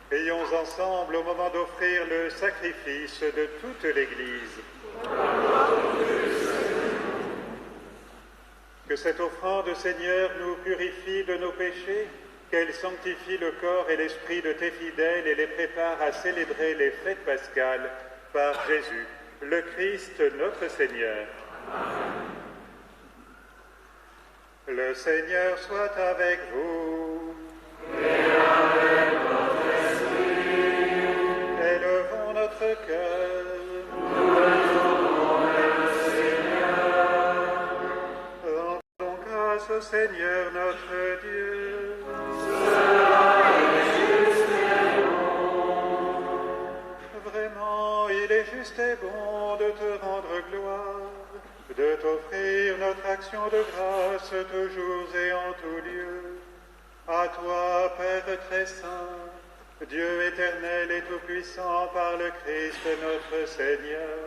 Prions ensemble au moment d'offrir le sacrifice de toute l'Église. Que cette offrande, Seigneur, nous purifie de nos péchés, qu'elle sanctifie le corps et l'esprit de tes fidèles et les prépare à célébrer les fêtes pascales par Jésus, le Christ, notre Seigneur. Le Seigneur soit avec vous. Élevons notre cœur. Rendons grâce au Seigneur notre Dieu. Vraiment, il est juste et bon de te rendre gloire, de t'offrir notre action de grâce toujours et en tout lieu. À toi, Père très saint, Dieu éternel et tout-puissant par le Christ notre Seigneur.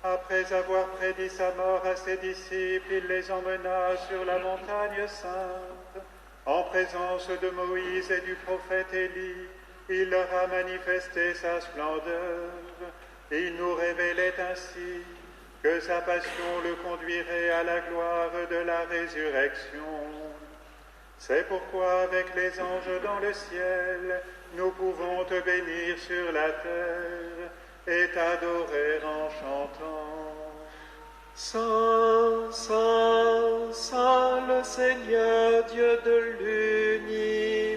Après avoir prédit sa mort à ses disciples, il les emmena sur la montagne sainte. En présence de Moïse et du prophète Élie, il leur a manifesté sa splendeur. Il nous révélait ainsi que sa passion le conduirait à la gloire de la résurrection. C'est pourquoi, avec les anges dans le ciel, nous pouvons te bénir sur la terre et t'adorer en chantant. Saint, Saint, Saint, le Seigneur, Dieu de l'univers.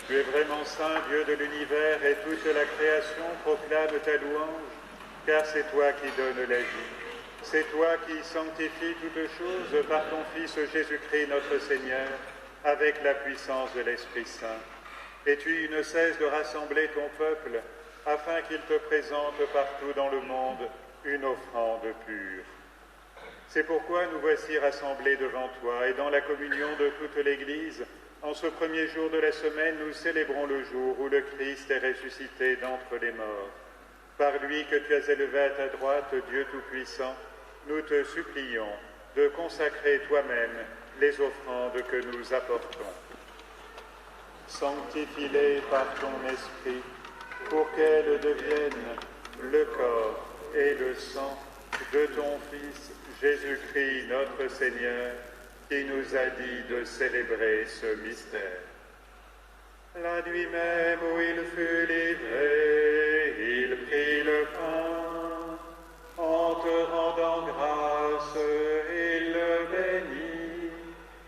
Tu es vraiment saint, Dieu de l'univers, et toute la création proclame ta louange, car c'est toi qui donnes la vie. C'est toi qui sanctifies toutes choses par ton Fils Jésus-Christ notre Seigneur, avec la puissance de l'Esprit Saint. Et tu ne cesses de rassembler ton peuple, afin qu'il te présente partout dans le monde une offrande pure. C'est pourquoi nous voici rassemblés devant toi, et dans la communion de toute l'Église, en ce premier jour de la semaine, nous célébrons le jour où le Christ est ressuscité d'entre les morts. Par lui que tu as élevé à ta droite, Dieu Tout-Puissant, nous te supplions de consacrer toi-même les offrandes que nous apportons. Sanctifie-les par ton esprit, pour qu'elles deviennent le corps et le sang de ton Fils Jésus-Christ notre Seigneur, qui nous a dit de célébrer ce mystère. La nuit même où il fut livré, il prit le pain, en te rendant grâce, il le bénit,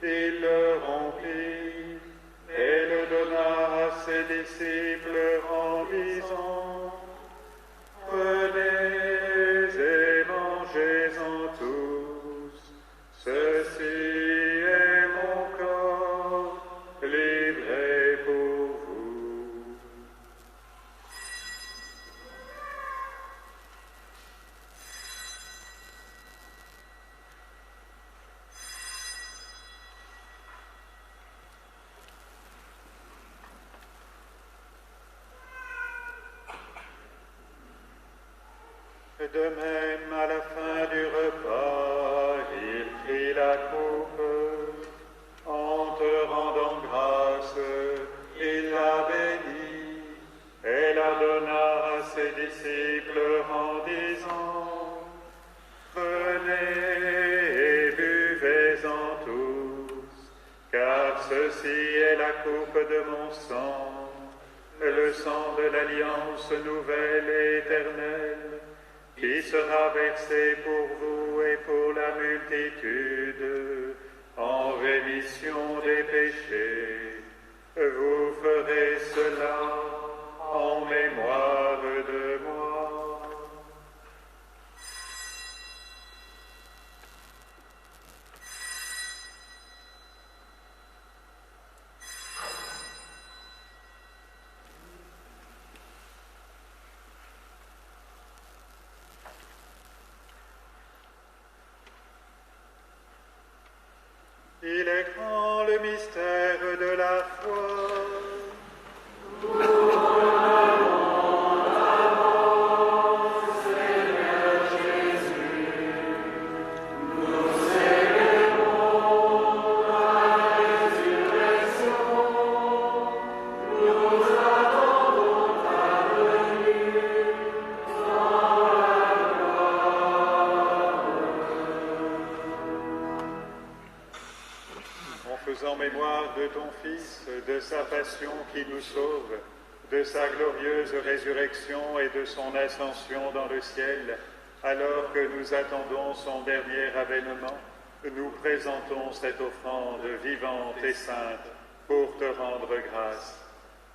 il le rompit, et Ceci est mon corps, livré pour vous. De même, à la fin du repas, il prit la coupe. En te rendant grâce, il la bénit et la donna à ses disciples en disant: Prenez et buvez-en tous, car ceci est la coupe de mon sang, le sang de l'alliance nouvelle et éternelle, qui sera versé pour vous et pour la multitude en rémission des péchés. Vous ferez cela en mémoire de moi. Il est grand le mystère de la foi. En mémoire de ton Fils, de sa passion qui nous sauve, de sa glorieuse résurrection et de son ascension dans le ciel, alors que nous attendons son dernier avènement, nous présentons cette offrande vivante et sainte pour te rendre grâce.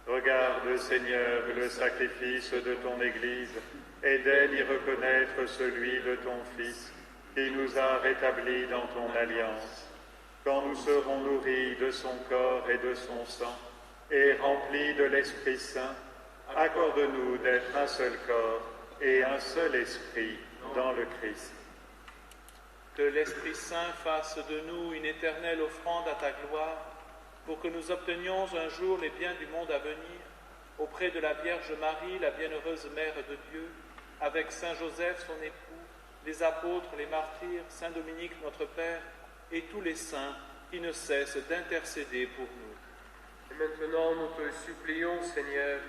Regarde, Seigneur, le sacrifice de ton Église et daigne y reconnaître celui de ton Fils qui nous a rétablis dans ton alliance. Quand nous serons nourris de son corps et de son sang, et remplis de l'Esprit Saint, accorde-nous d'être un seul corps et un seul esprit dans le Christ. Que l'Esprit Saint fasse de nous une éternelle offrande à ta gloire, pour que nous obtenions un jour les biens du monde à venir, auprès de la Vierge Marie, la bienheureuse Mère de Dieu, avec Saint Joseph, son époux, les apôtres, les martyrs, Saint Dominique, notre Père, et tous les saints qui ne cessent d'intercéder pour nous. Et maintenant, nous te supplions, Seigneur,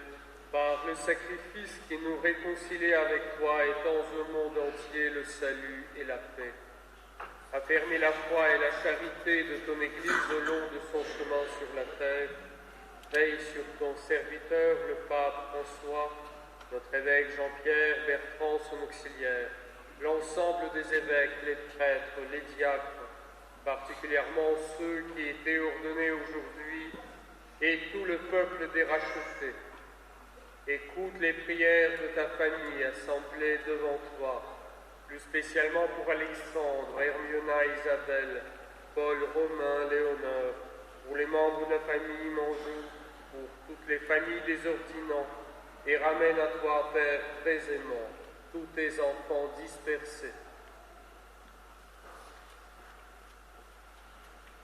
par le sacrifice qui nous réconcilie avec toi, étends au monde entier le salut et la paix. Affermis la foi et la charité de ton Église au long de son chemin sur la terre. Veille sur ton serviteur, le pape François, notre évêque Jean-Pierre, Bertrand, son auxiliaire, l'ensemble des évêques, les prêtres, les diacres, particulièrement ceux qui étaient ordonnés aujourd'hui, et tout le peuple des rachetés. Écoute les prières de ta famille assemblée devant toi, plus spécialement pour Alexandre, Hermiona, Isabelle, Paul, Romain, Léonard, pour les membres de la famille Manjou, pour toutes les familles des ordinants, et ramène à toi, Père, très aimant, tous tes enfants dispersés.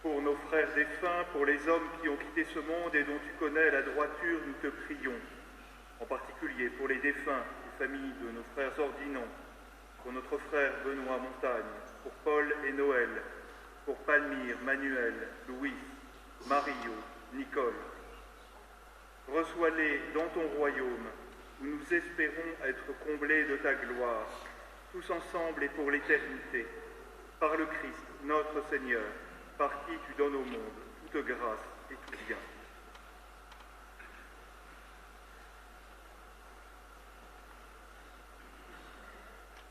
Pour nos frères défunts, pour les hommes qui ont quitté ce monde et dont tu connais la droiture, nous te prions. En particulier pour les défunts des familles de nos frères ordinants, pour notre frère Benoît Montagne, pour Paul et Noël, pour Palmyre, Manuel, Louis, Mario, Nicole. Reçois-les dans ton royaume, où nous espérons être comblés de ta gloire, tous ensemble et pour l'éternité, par le Christ, notre Seigneur, par qui tu donnes au monde toute grâce et tout bien.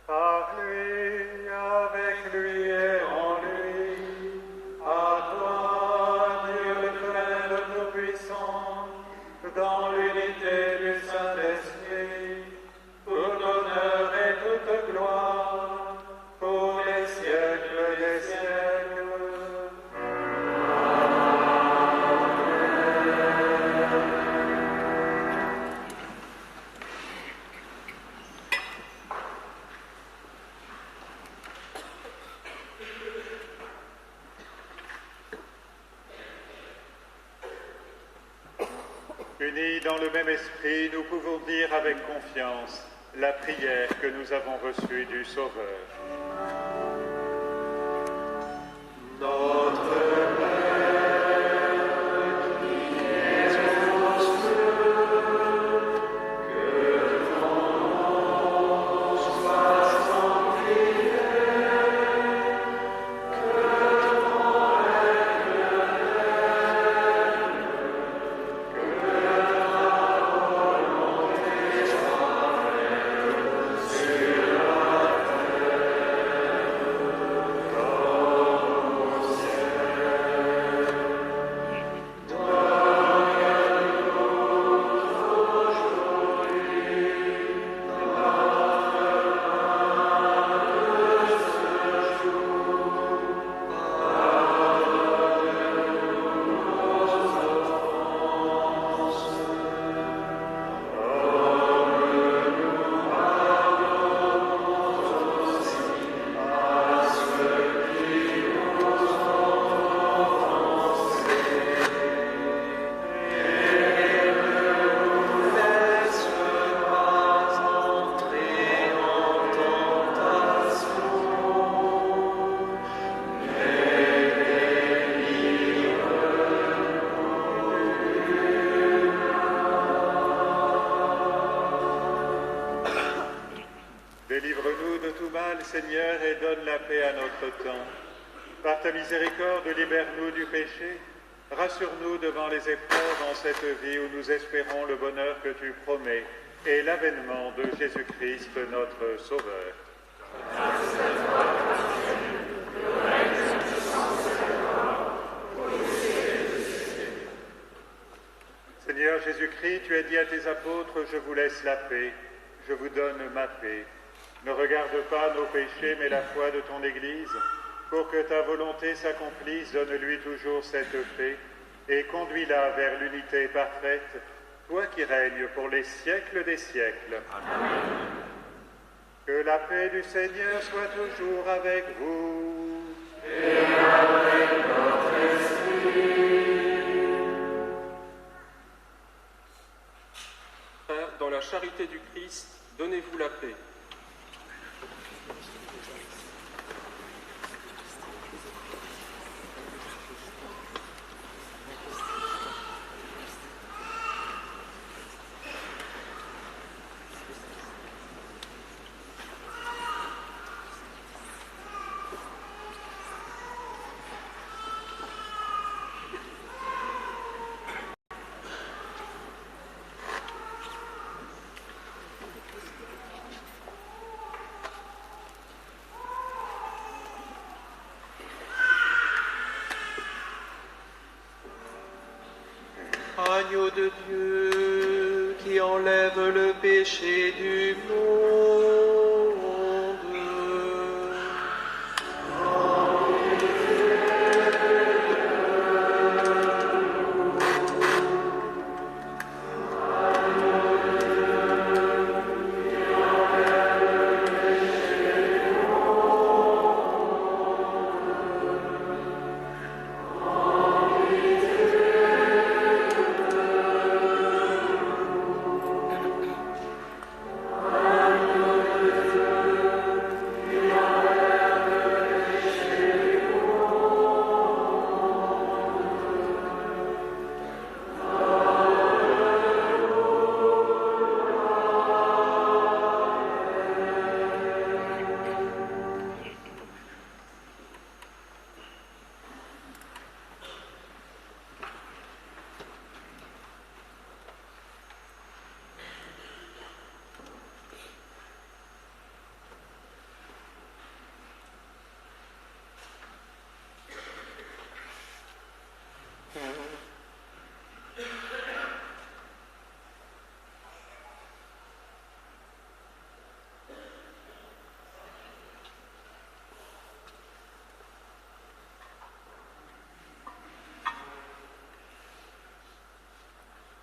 Par lui, avec lui et en lui, à toi, Dieu le Père Tout-Puissant, dans l'unité du Saint-Esprit, tout honneur et toute gloire, pour les siècles des siècles. Unis dans le même esprit, nous pouvons dire avec confiance la prière que nous avons reçue du Sauveur. Notre Délivre-nous de tout mal, Seigneur, et donne la paix à notre temps. Par ta miséricorde, libère-nous du péché. Rassure-nous devant les épreuves en cette vie où nous espérons le bonheur que tu promets et l'avènement de Jésus-Christ, notre Sauveur. Seigneur Jésus-Christ, tu as dit à tes apôtres, je vous laisse la paix, je vous donne ma paix. Ne regarde pas nos péchés, mais la foi de ton Église. Pour que ta volonté s'accomplisse, donne-lui toujours cette paix et conduis-la vers l'unité parfaite, toi qui règnes pour les siècles des siècles. Amen. Que la paix du Seigneur soit toujours avec vous. Et avec notre esprit. Frères, dans la charité du Christ, donnez-vous la paix. Agneau de Dieu qui enlève le péché du monde.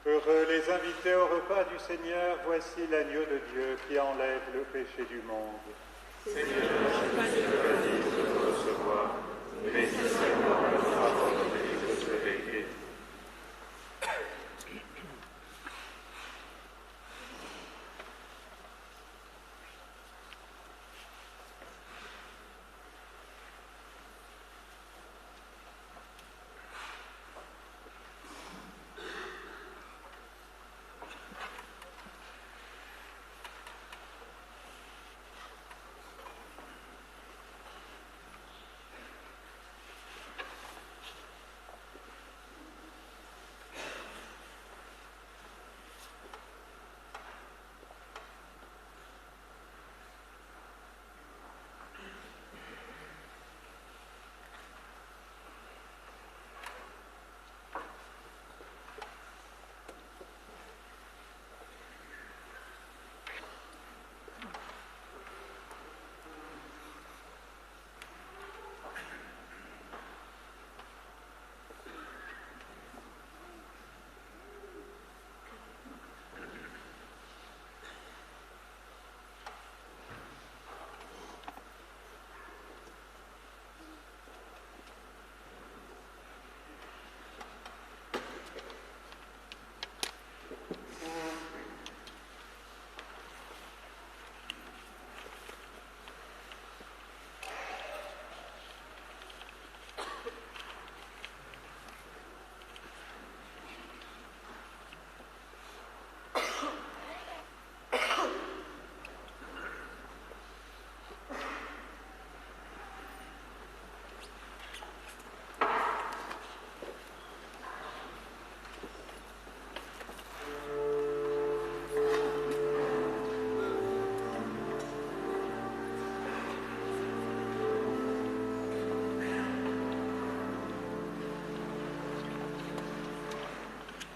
Heureux les invités au repas du Seigneur, voici l'agneau de Dieu qui enlève le péché du monde. Seigneur, je ne suis pas digne de te recevoir, mais dis seulement la parole et je serai guéri.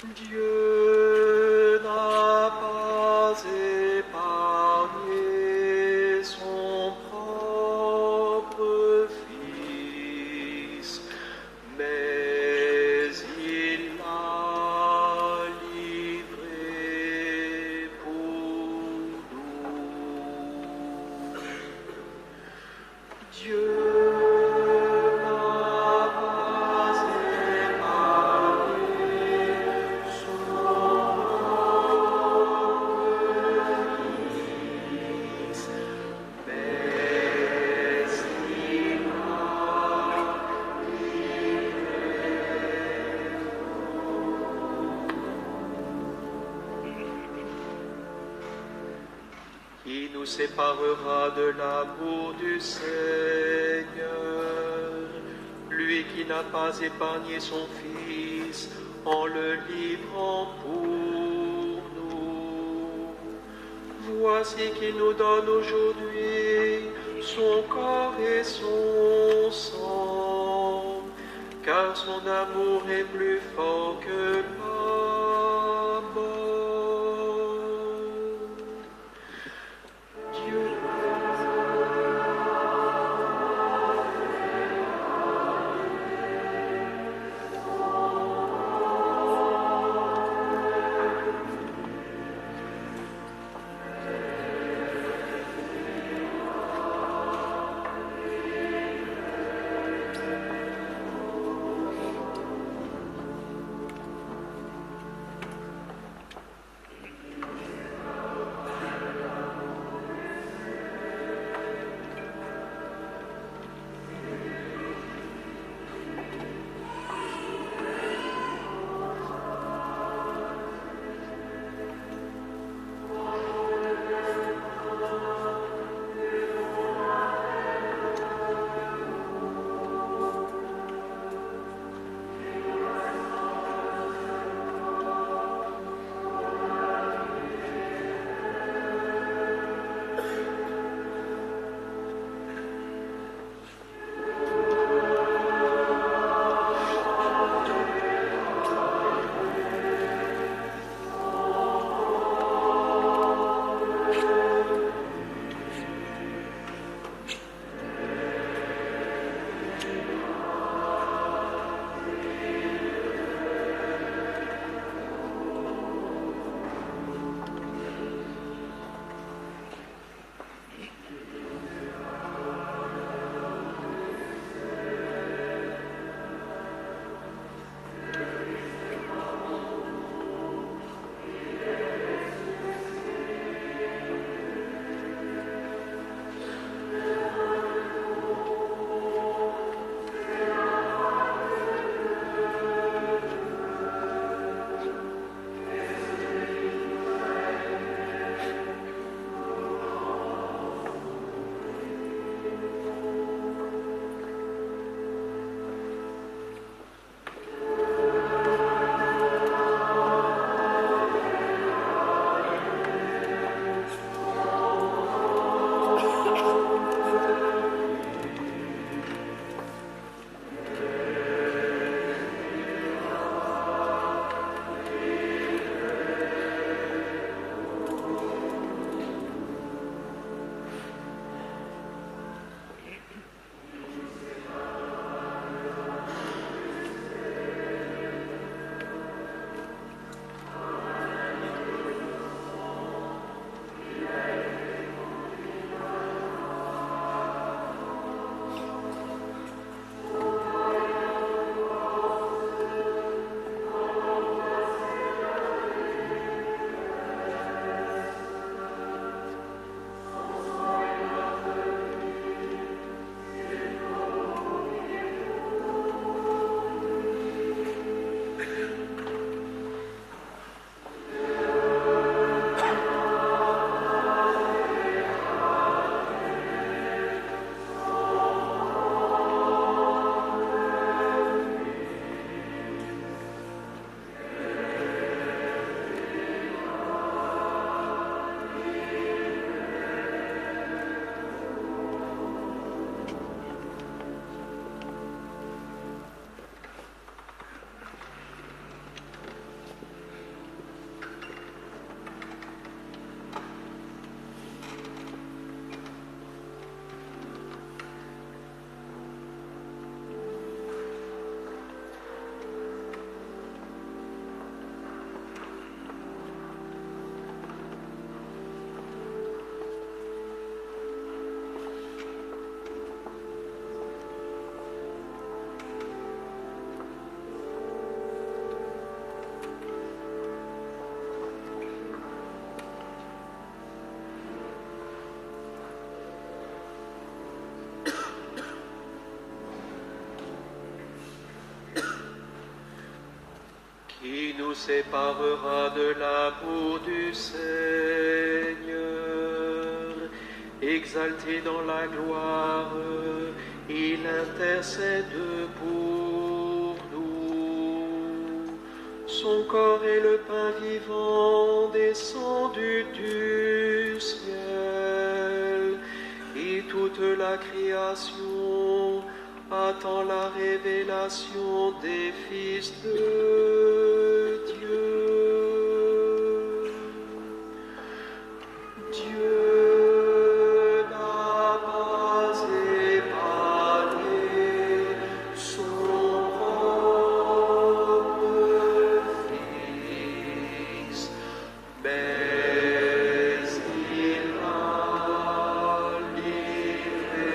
Dieu n'a pas épargné son propre Fils, mais il l'a livré pour nous. Dieu qui nous séparera de l'amour du Seigneur, lui qui n'a pas épargné son Fils en le livrant pour nous. Voici qu'il nous donne aujourd'hui son corps et son sang, car son amour est plus fort que la mort. Qui nous séparera de l'amour du Seigneur? Exalté dans la gloire, il intercède pour nous. Son corps est le pain vivant descendu du ciel, et toute la création attend la révélation des fils de Dieu. Dieu n'a pas épargné son propre Fils, mais il l'a livré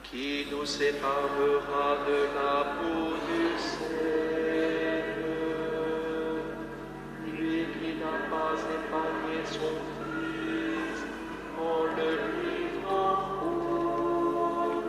qui nous séparera de l'amour du Seigneur, lui qui n'a pas épargné son Fils en le livrant pour nous.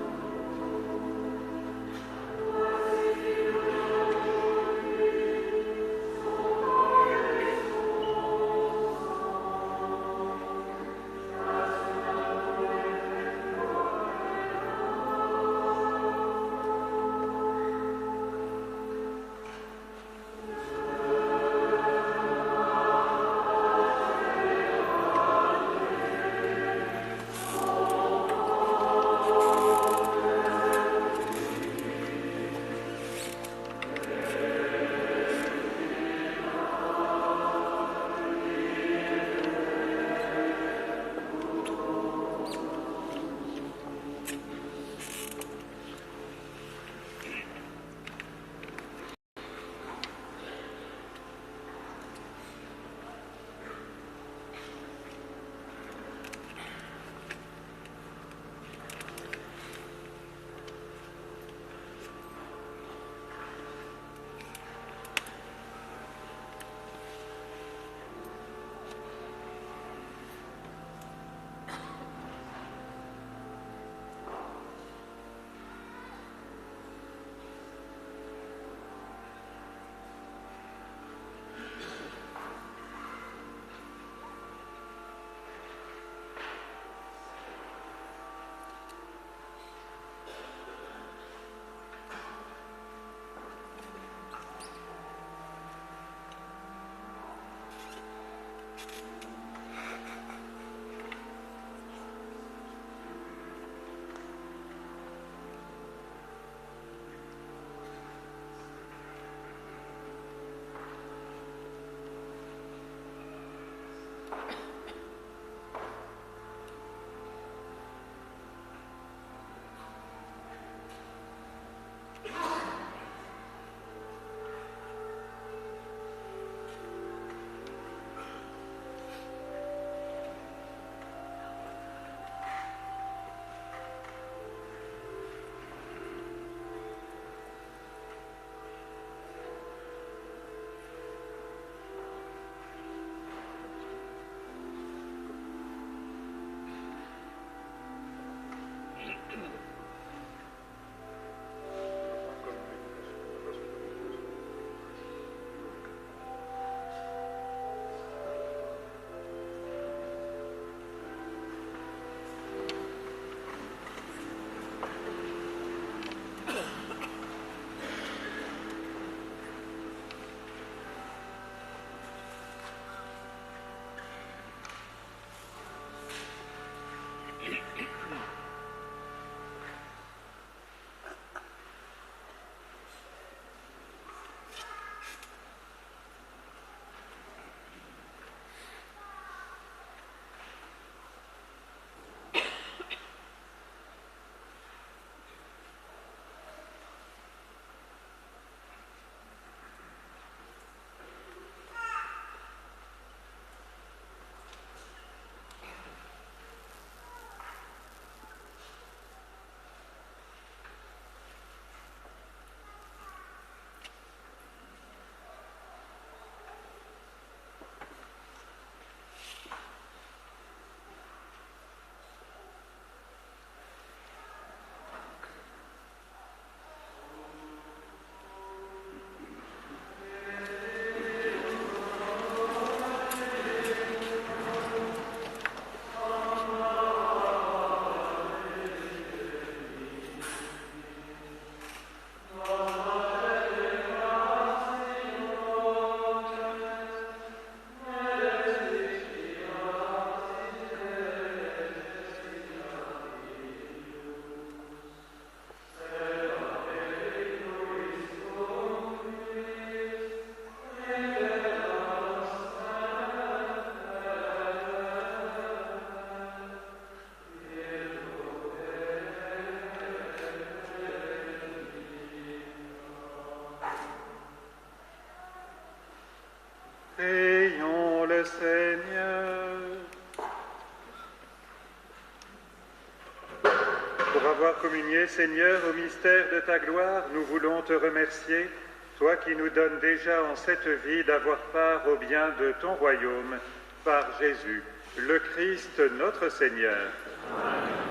avoir communié, Seigneur, au mystère de ta gloire, nous voulons te remercier, toi qui nous donnes déjà en cette vie d'avoir part au bien de ton royaume, par Jésus, le Christ notre Seigneur. Amen.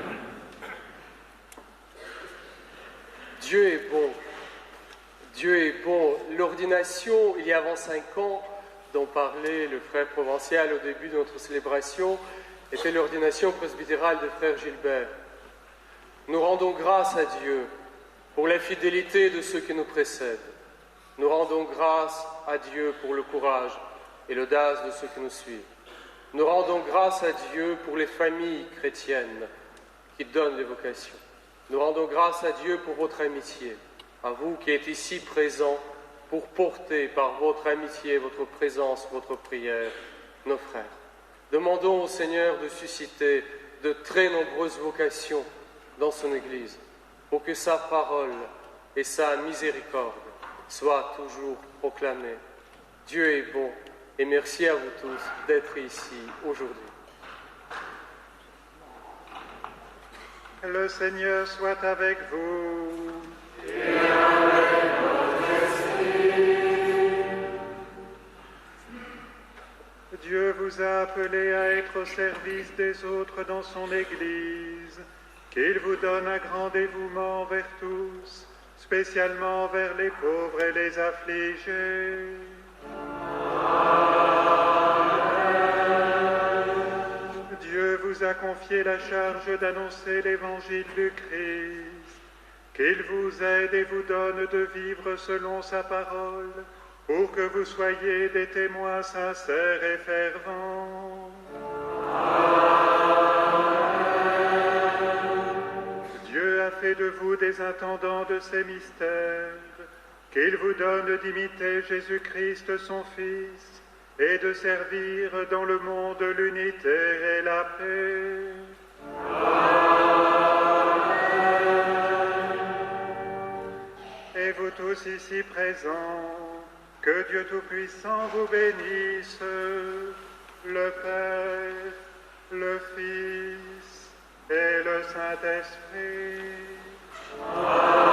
Dieu est bon. Dieu est bon. L'ordination, il y a 25 ans, dont parlait le frère provincial au début de notre célébration, était l'ordination presbytérale de frère Gilbert. Nous rendons grâce à Dieu pour la fidélité de ceux qui nous précèdent. Nous rendons grâce à Dieu pour le courage et l'audace de ceux qui nous suivent. Nous rendons grâce à Dieu pour les familles chrétiennes qui donnent les vocations. Nous rendons grâce à Dieu pour votre amitié, à vous qui êtes ici présents pour porter par votre amitié, votre présence, votre prière, nos frères. Demandons au Seigneur de susciter de très nombreuses vocations dans son Église, pour que sa parole et sa miséricorde soient toujours proclamées. Dieu est bon, et merci à vous tous d'être ici aujourd'hui. Le Seigneur soit avec vous. Et avec votre esprit. Dieu vous a appelé à être au service des autres dans son Église, qu'il vous donne un grand dévouement envers tous, spécialement envers les pauvres et les affligés. Dieu vous a confié la charge d'annoncer l'évangile du Christ, qu'il vous aide et vous donne de vivre selon sa parole, pour que vous soyez des témoins sincères et fervents. Dieu a fait de vous des intendants de ces mystères, qu'il vous donne d'imiter Jésus-Christ son Fils, et de servir dans le monde l'unité et la paix. Et vous tous ici présents, que Dieu Tout-Puissant vous bénisse, le Père, le Fils et le Saint-Esprit. Amen.